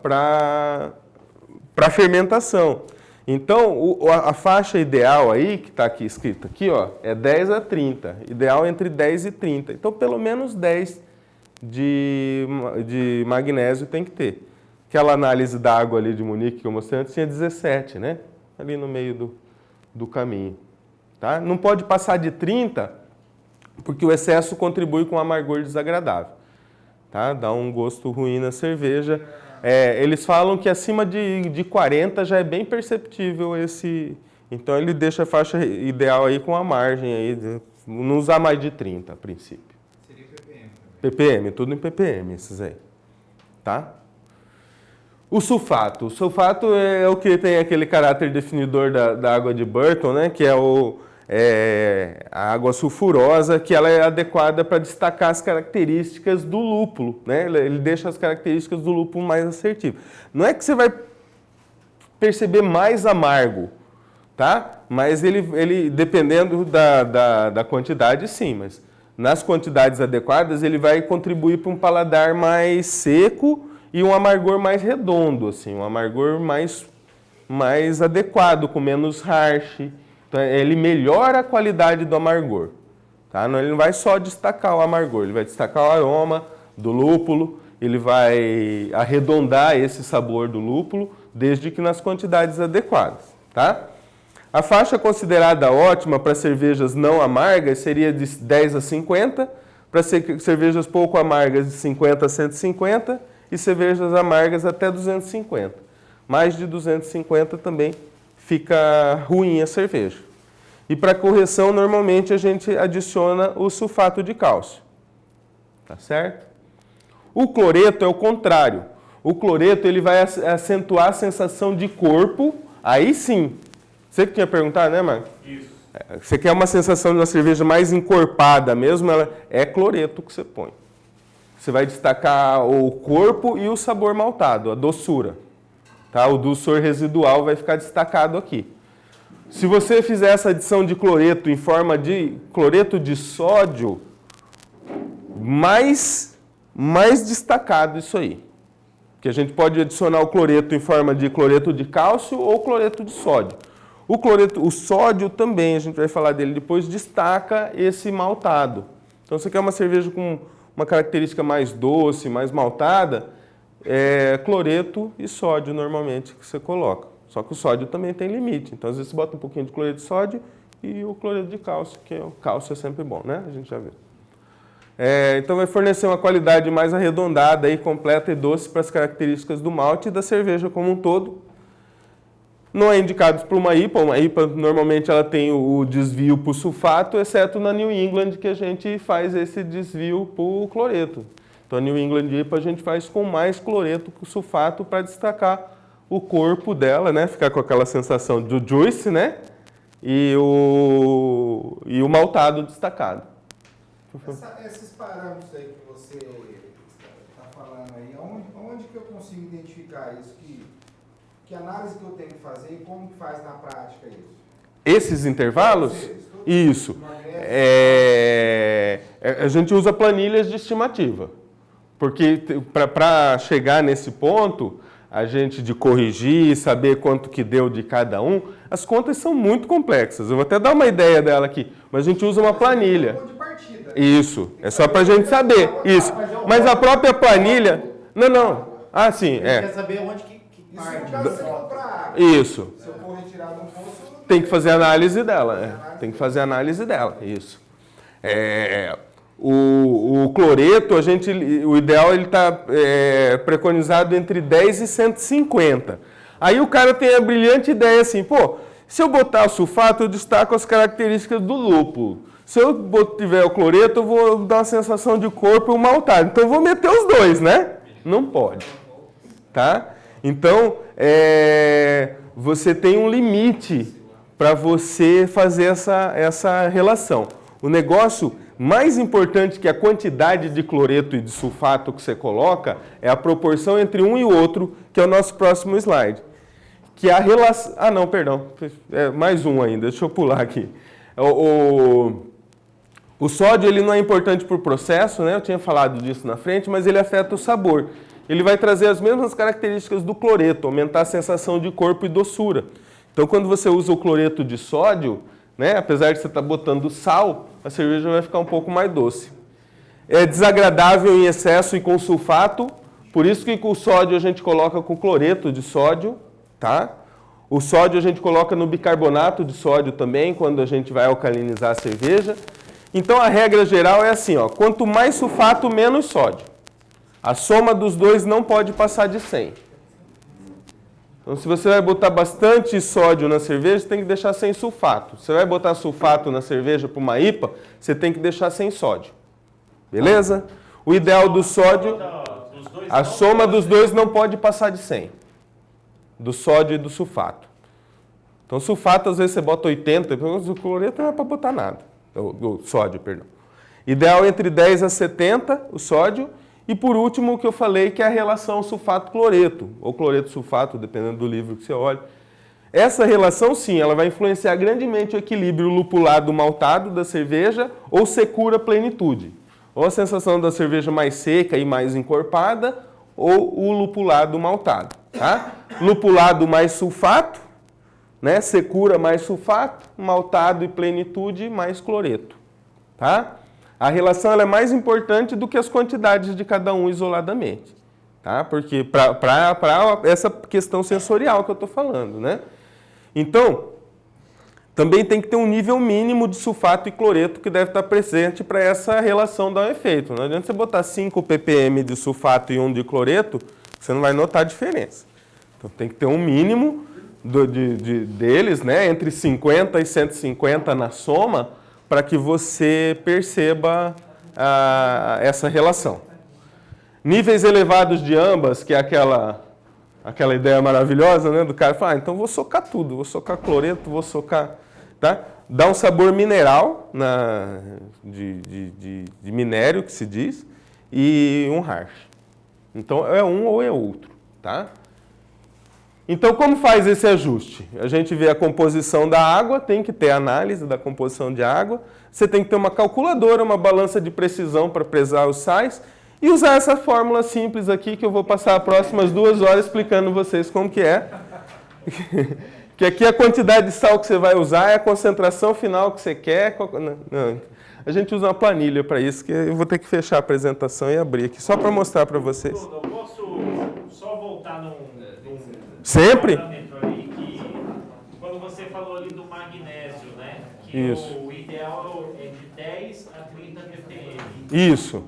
a fermentação. Então, a faixa ideal aí, que está aqui escrita aqui, é 10 a 30. Ideal entre 10 e 30. Então, pelo menos 10 de magnésio tem que ter. Aquela análise da água ali de Munique que eu mostrei antes tinha 17, né? Ali no meio do caminho. Tá? Não pode passar de 30, porque o excesso contribui com um amargor desagradável. Tá? Dá um gosto ruim na cerveja. Eles falam que acima de 40 já é bem perceptível esse... Então, ele deixa a faixa ideal aí com a margem aí, não usar mais de 30 a princípio. Seria ppm também. ppm, tudo em ppm esses aí. Tá? O sulfato. O sulfato é o que tem aquele caráter definidor da água de Burton, né? Que é a água sulfurosa, que ela é adequada para destacar as características do lúpulo, né? Ele deixa as características do lúpulo mais assertivas. Não é que você vai perceber mais amargo, tá? Mas ele dependendo da quantidade, sim, mas nas quantidades adequadas ele vai contribuir para um paladar mais seco e um amargor mais redondo, assim, um amargor mais adequado, com menos harsh. Então, ele melhora a qualidade do amargor. Tá? Ele não vai só destacar o amargor, ele vai destacar o aroma do lúpulo, ele vai arredondar esse sabor do lúpulo, desde que nas quantidades adequadas. Tá? A faixa considerada ótima para cervejas não amargas seria de 10 a 50, para cervejas pouco amargas de 50 a 150 e cervejas amargas até 250. Mais de 250 também fica ruim a cerveja. E para correção, normalmente a gente adiciona o sulfato de cálcio. Tá certo? O cloreto é o contrário. O cloreto ele vai acentuar a sensação de corpo, aí sim. Você que tinha perguntado, né, Marcos? Isso. Você quer uma sensação de uma cerveja mais encorpada mesmo, ela é cloreto que você põe. Você vai destacar o corpo e o sabor maltado, a doçura. Tá? O dulçor residual vai ficar destacado aqui. Se você fizer essa adição de cloreto em forma de cloreto de sódio, mais destacado isso aí. Porque a gente pode adicionar o cloreto em forma de cloreto de cálcio ou cloreto de sódio. O sódio também, a gente vai falar dele depois, destaca esse maltado. Então, você quer uma cerveja com uma característica mais doce, mais maltada, é cloreto e sódio normalmente que você coloca. Só que o sódio também tem limite. Então, às vezes, você bota um pouquinho de cloreto de sódio e o cloreto de cálcio, que o cálcio é sempre bom, né? A gente já viu. Então, vai fornecer uma qualidade mais arredondada, e completa e doce para as características do malte e da cerveja como um todo. Não é indicado para uma IPA. Uma IPA, normalmente, ela tem o desvio para o sulfato, exceto na New England, que a gente faz esse desvio para o cloreto. Então, a New England IPA a gente faz com mais cloreto que o sulfato para destacar o corpo dela, né? Ficar com aquela sensação do juice, né? E o maltado destacado. Esses parâmetros aí que você está falando aí, onde que eu consigo identificar isso? Que análise que eu tenho que fazer e como que faz na prática isso? Esses intervalos? Isso. A gente usa planilhas de estimativa. Porque para chegar nesse ponto, a gente de corrigir, saber quanto que deu de cada um, as contas são muito complexas. Eu vou até dar uma ideia dela aqui, mas a gente usa uma planilha. Isso, é só para a gente saber. Isso. Mas a própria planilha... Não. Ah, sim, Quer saber onde que Isso. Se eu for retirar de um poço... Tem que fazer a análise dela. Tem que fazer a análise dela, isso. O cloreto, o ideal ele está preconizado entre 10 e 150. Aí o cara tem a brilhante ideia assim, se eu botar o sulfato, eu destaco as características do lúpulo. Se eu tiver o cloreto, eu vou dar uma sensação de corpo e o maltado. Então eu vou meter os dois, né? Não pode. Tá? Então, você tem um limite para você fazer essa relação. O negócio mais importante que a quantidade de cloreto e de sulfato que você coloca é a proporção entre um e o outro, que é o nosso próximo slide. Que a relação... Ah, não, perdão. Mais um ainda, deixa eu pular aqui. O sódio ele não é importante para o processo, né? Eu tinha falado disso na frente, mas ele afeta o sabor. Ele vai trazer as mesmas características do cloreto, aumentar a sensação de corpo e doçura. Então, quando você usa o cloreto de sódio, né, apesar de você estar botando sal, a cerveja vai ficar um pouco mais doce. É desagradável em excesso e com sulfato, por isso que com o sódio a gente coloca com cloreto de sódio, tá? O sódio a gente coloca no bicarbonato de sódio também, quando a gente vai alcalinizar a cerveja. Então, a regra geral é assim, quanto mais sulfato, menos sódio. A soma dos dois não pode passar de 100. Então, se você vai botar bastante sódio na cerveja, você tem que deixar sem sulfato. Se você vai botar sulfato na cerveja para uma IPA, você tem que deixar sem sódio. Beleza? O ideal do sódio, a soma dos dois não pode passar de 100. Do sódio e do sulfato. Então, sulfato, às vezes você bota 80, o cloreto não é para botar nada. O sódio, perdão. Ideal entre 10 a 70, o sódio. E por último, o que eu falei, que é a relação sulfato-cloreto, ou cloreto-sulfato, dependendo do livro que você olha. Essa relação, sim, ela vai influenciar grandemente o equilíbrio lupulado-maltado da cerveja ou secura-plenitude. Ou a sensação da cerveja mais seca e mais encorpada, ou o lupulado-maltado. Tá? Lupulado mais sulfato, né? Secura mais sulfato, maltado e plenitude mais cloreto. Tá? A relação ela é mais importante do que as quantidades de cada um isoladamente. Tá? Porque para essa questão sensorial que eu estou falando. Né? Então, também tem que ter um nível mínimo de sulfato e cloreto que deve estar presente para essa relação dar um efeito. Não adianta você botar 5 ppm de sulfato e 1 de cloreto, você não vai notar a diferença. Então tem que ter um mínimo deles, né, entre 50 e 150 na soma, para que você perceba essa relação. Níveis elevados de ambas, que é aquela ideia maravilhosa, né, do cara falar, então vou socar tudo, vou socar cloreto, vou socar, tá? Dá um sabor mineral, de minério, que se diz, e um harsh. Então, é um ou é outro, tá? Então, como faz esse ajuste? A gente vê a composição da água, tem que ter análise da composição de água, você tem que ter uma calculadora, uma balança de precisão para pesar os sais, e usar essa fórmula simples aqui, que eu vou passar as próximas 2 horas explicando vocês como que é. Que aqui a quantidade de sal que você vai usar é a concentração final que você quer. Não. A gente usa uma planilha para isso, que eu vou ter que fechar a apresentação e abrir aqui, só para mostrar para vocês. Eu posso só voltar num Sempre? parâmetro ali que, quando você falou ali do magnésio, né? Que Isso. o ideal é de 10 a 30 ppm. Isso.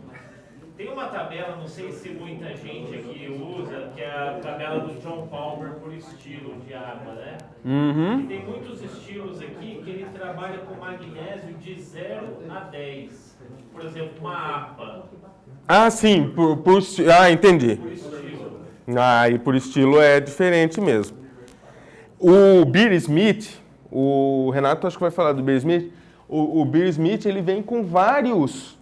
Tem uma tabela, não sei se muita gente aqui usa, que é a tabela do John Palmer por estilo de água, né? Uhum. E tem muitos estilos aqui que ele trabalha com magnésio de 0 a 10. Por exemplo, uma APA, Ah, sim, entendi. por estilo. E por estilo é diferente mesmo. O Beer Smith, o Renato acho que vai falar do Beer Smith, o Beer Smith ele vem com vários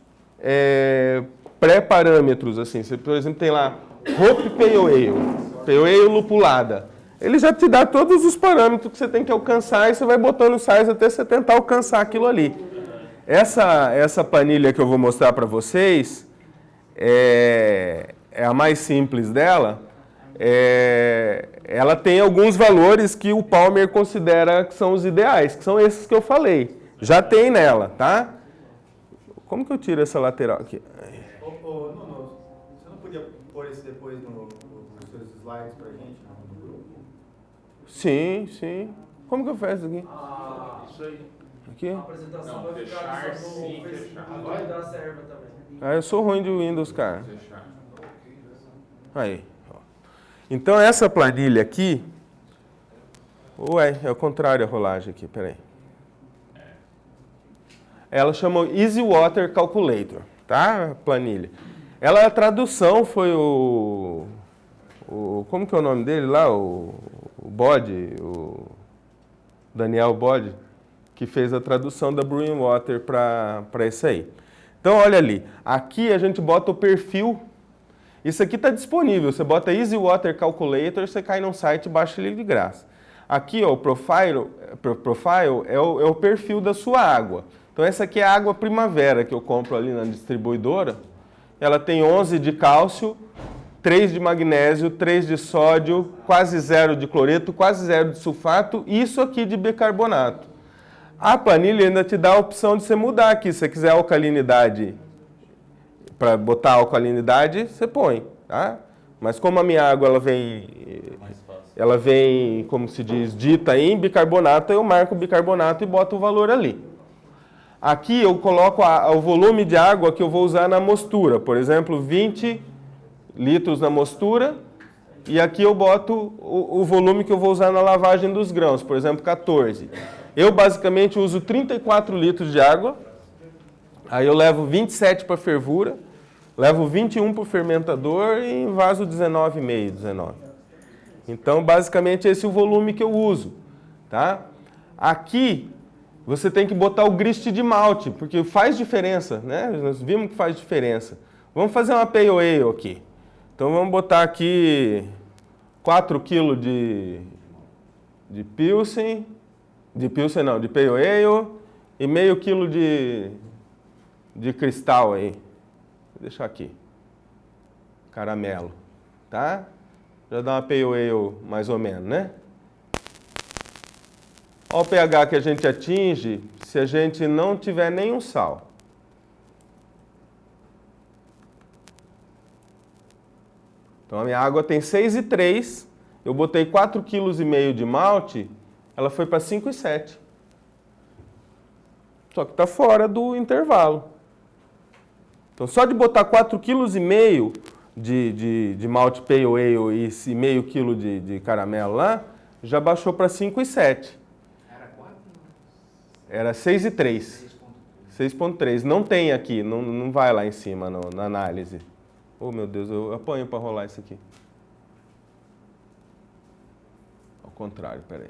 pré-parâmetros, assim. Você, por exemplo, tem lá Hope Pale Ale lupulada. Ele já te dá todos os parâmetros que você tem que alcançar e você vai botando os sais até você tentar alcançar aquilo ali. Essa planilha que eu vou mostrar para vocês é a mais simples dela. Ela tem alguns valores que o Palmer considera que são os ideais, que são esses que eu falei. Já tem nela, tá? Como que eu tiro essa lateral aqui? Nuno, você não podia pôr isso depois nos seus slides pra gente, no grupo? Sim, sim. Como que eu faço aqui? Isso aí. Aqui? A apresentação Não, vai ficar fechar, só sim, no fechar. Facebook da serva também. Eu sou ruim de Windows, cara. Fechar. Aí. Ó. Então, essa planilha aqui... Ué, é o contrário a rolagem aqui, peraí. Ela chama Easy Water Calculator, tá? A planilha. A tradução foi como que é o nome dele lá? O Bode, o Daniel Bode, que fez a tradução da Brewing Water para isso aí. Então, olha ali. Aqui a gente bota o perfil. Isso aqui está disponível. Você bota Easy Water Calculator, você cai num site e baixa ele de graça. Aqui, ó, o profile é o perfil da sua água. Então, essa aqui é a água primavera que eu compro ali na distribuidora. Ela tem 11 de cálcio, 3 de magnésio, 3 de sódio, quase 0 de cloreto, quase 0 de sulfato e isso aqui de bicarbonato. A planilha ainda te dá a opção de você mudar aqui. Se você quiser alcalinidade, para botar alcalinidade, você põe, tá? Mas como a minha água ela vem, como se diz, dita em bicarbonato, eu marco o bicarbonato e boto o valor ali. Aqui eu coloco o volume de água que eu vou usar na mostura. Por exemplo, 20 litros na mostura. E aqui eu boto o volume que eu vou usar na lavagem dos grãos. Por exemplo, 14. Eu basicamente uso 34 litros de água. Aí eu levo 27 para fervura. Levo 21 para o fermentador e envaso 19,5, 19. Então, basicamente, esse é o volume que eu uso. Tá? Aqui... você tem que botar o grist de malte, porque faz diferença, né? Nós vimos que faz diferença. Vamos fazer uma Pale Ale aqui. Então vamos botar aqui 4 kg de Pilsen, de Pale Ale e meio quilo de cristal aí. Vou deixar aqui. Caramelo, tá? Já dá uma Pale Ale mais ou menos, né? Olha o pH que a gente atinge se a gente não tiver nenhum sal. Então a minha água tem 6,3, eu botei 4,5 kg de malte, ela foi para 5,7. Só que está fora do intervalo. Então só de botar 4,5 kg de malte Pale Ale e esse meio quilo de caramelo lá, já baixou para 5,7. Era 4? Era 6,3. 6,3. Não tem aqui, não vai lá em cima na análise. Oh, meu Deus, eu apanho para rolar isso aqui. Ao contrário, peraí.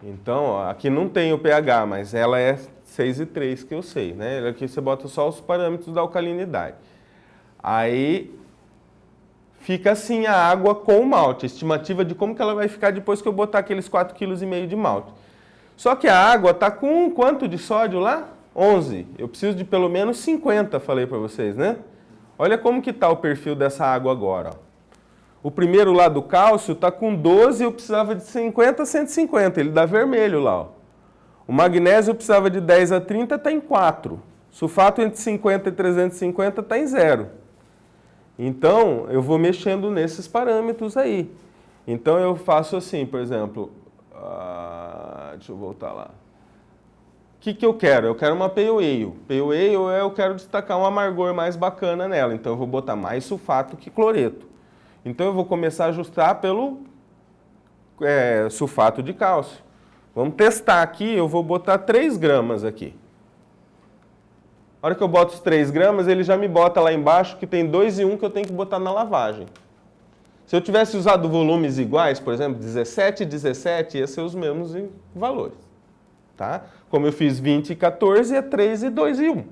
Então, ó, aqui não tem o pH, mas ela é 6,3 que eu sei, né? Aqui você bota só os parâmetros da alcalinidade. Aí fica assim a água com o malte, estimativa de como que ela vai ficar depois que eu botar aqueles 4,5 kg de malte. Só que a água está com quanto de sódio lá? 11. Eu preciso de pelo menos 50, falei para vocês, né? Olha como que está o perfil dessa água agora. Ó. O primeiro lá do cálcio está com 12, eu precisava de 50 a 150, ele dá vermelho lá. Ó. O magnésio eu precisava de 10 a 30, está em 4. Sulfato entre 50 e 350 está em 0. Então, eu vou mexendo nesses parâmetros aí. Então, eu faço assim, por exemplo, deixa eu voltar lá. O que eu quero? Eu quero uma Pale Ale. Pale Ale eu quero destacar um amargor mais bacana nela. Então, eu vou botar mais sulfato que cloreto. Então, eu vou começar a ajustar pelo sulfato de cálcio. Vamos testar aqui, eu vou botar 3 gramas aqui. A hora que eu boto os 3 gramas, ele já me bota lá embaixo que tem 2 e 1 que eu tenho que botar na lavagem. Se eu tivesse usado volumes iguais, por exemplo, 17 e 17, ia ser os mesmos valores. Tá? Como eu fiz 20 e 14, é 3 e 2 e 1.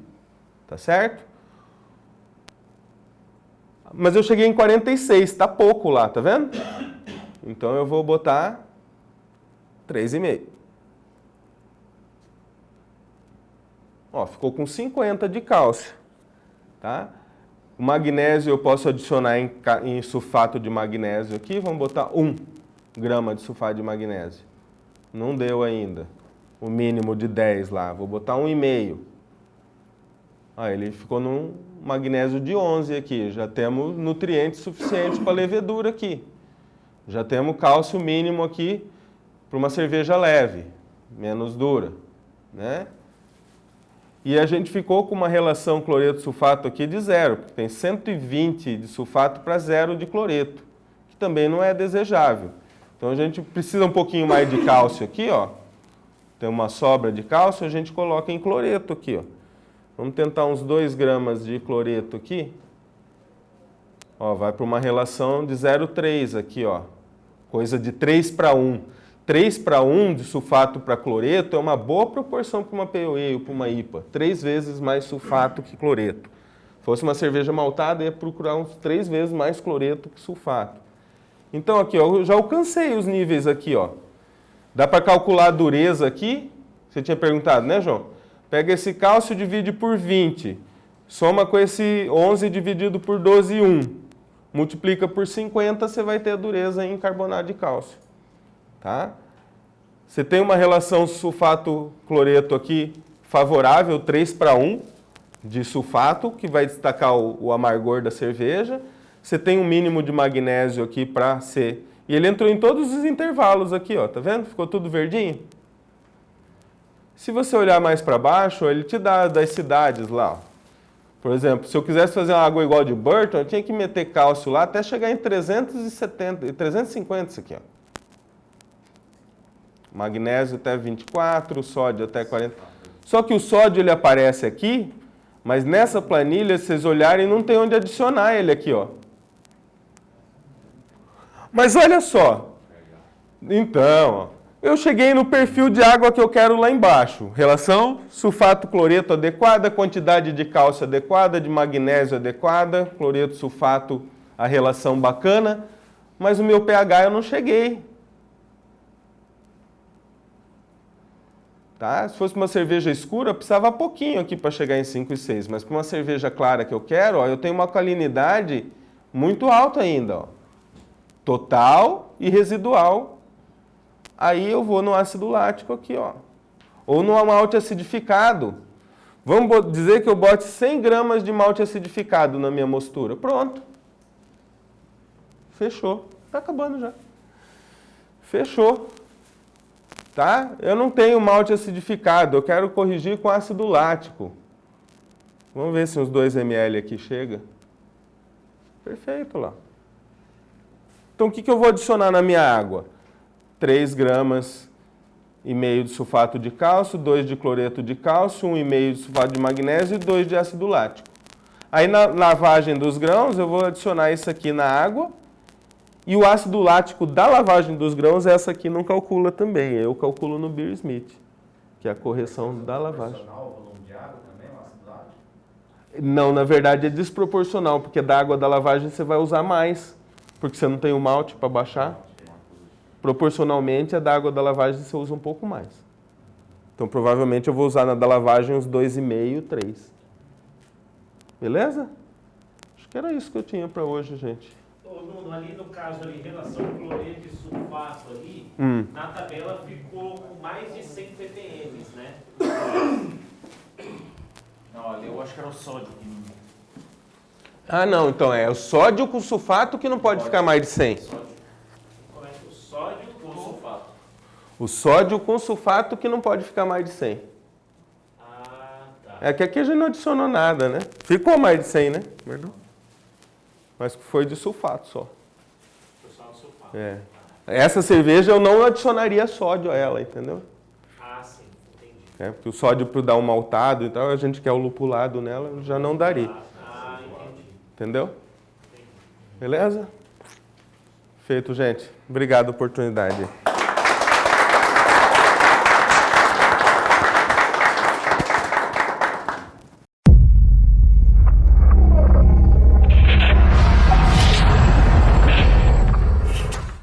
Tá certo? Mas eu cheguei em 46, está pouco lá, tá vendo? Então eu vou botar 3,5. Ó, ficou com 50 de cálcio. Tá? O magnésio eu posso adicionar em sulfato de magnésio aqui. Vamos botar 1 grama de sulfato de magnésio. Não deu ainda. O mínimo de 10 lá. Vou botar 1,5. Ele ficou num magnésio de 11 aqui. Já temos nutrientes suficientes para levedura aqui. Já temos cálcio mínimo aqui para uma cerveja leve, menos dura, né? E a gente ficou com uma relação cloreto-sulfato aqui de 0, porque tem 120 de sulfato para 0 de cloreto, que também não é desejável. Então a gente precisa um pouquinho mais de cálcio aqui, ó. Tem uma sobra de cálcio, a gente coloca em cloreto aqui, ó. Vamos tentar uns 2 gramas de cloreto aqui. Ó, vai para uma relação de 0,3 aqui, ó. Coisa de 3 para 1. 3 para 1 de sulfato para cloreto é uma boa proporção para uma Pale Ale ou para uma IPA. 3 vezes mais sulfato que cloreto. Se fosse uma cerveja maltada, ia procurar uns 3 vezes mais cloreto que sulfato. Então aqui, ó, eu já alcancei os níveis aqui, ó. Dá para calcular a dureza aqui. Você tinha perguntado, né, João? Pega esse cálcio e divide por 20. Soma com esse 11 dividido por 12,1. Multiplica por 50, você vai ter a dureza em carbonato de cálcio. Tá? Você tem uma relação sulfato-cloreto aqui favorável, 3 para 1 de sulfato, que vai destacar o amargor da cerveja. Você tem um mínimo de magnésio aqui para ser. E ele entrou em todos os intervalos aqui, ó, tá vendo? Ficou tudo verdinho. Se você olhar mais para baixo, ele te dá das cidades lá. Ó. Por exemplo, se eu quisesse fazer uma água igual de Burton, eu tinha que meter cálcio lá até chegar em 370, 350 isso aqui, ó. Magnésio até 24, sódio até 40. Só que o sódio ele aparece aqui, mas nessa planilha, se vocês olharem, não tem onde adicionar ele aqui, ó. Mas olha só. Então, ó, eu cheguei no perfil de água que eu quero lá embaixo. Relação sulfato-cloreto adequada, quantidade de cálcio adequada, de magnésio adequada, cloreto-sulfato, a relação bacana, mas o meu pH eu não cheguei. Tá? Se fosse uma cerveja escura, eu precisava pouquinho aqui para chegar em 5 e 6, mas para uma cerveja clara que eu quero, ó, eu tenho uma alcalinidade muito alta ainda. Ó. Total e residual. Aí eu vou no ácido lático aqui, ó. Ou no malte acidificado. Vamos dizer que eu bote 100 gramas de malte acidificado na minha mostura. Pronto. Fechou. Está acabando já. Fechou. Tá? Eu não tenho malte acidificado, eu quero corrigir com ácido lático. Vamos ver se uns 2 ml aqui chega. Perfeito lá. Então o que eu vou adicionar na minha água? 3 gramas e meio de sulfato de cálcio, 2 de cloreto de cálcio, 1,5 de sulfato de magnésio e 2 de ácido lático. Aí na lavagem dos grãos eu vou adicionar isso aqui na água e o ácido lático da lavagem dos grãos, essa aqui não calcula também, eu calculo no Beer Smith, que é a correção da lavagem. Proporcional ao volume de água também, o ácido lático? Não, na verdade é desproporcional, porque da água da lavagem você vai usar mais, porque você não tem o malte para baixar. Proporcionalmente, a da água da lavagem você usa um pouco mais. Então, provavelmente, eu vou usar na da lavagem uns 2,5, 3. Beleza? Acho que era isso que eu tinha para hoje, gente. Ô, Nuno, ali no caso, ali, em relação ao cloreto e sulfato ali, na tabela ficou com mais de 100 ppm, né? Não, ali eu acho que era o sódio. Ah, não. Então, é o sódio com sulfato que não pode ficar mais de 100. O sódio com sulfato. O sódio com sulfato que não pode ficar mais de 100. Ah, tá. É que aqui a gente não adicionou nada, né? Ficou mais de 100, né? Mas foi de sulfato só. Foi só no sulfato. É. Essa cerveja eu não adicionaria sódio a ela, entendeu? Ah, sim, entendi. É, porque o sódio para dar um maltado e tal, a gente quer o lupulado nela, já não daria. Ah, entendi. Entendeu? Beleza? Feito, gente. Obrigado pela oportunidade.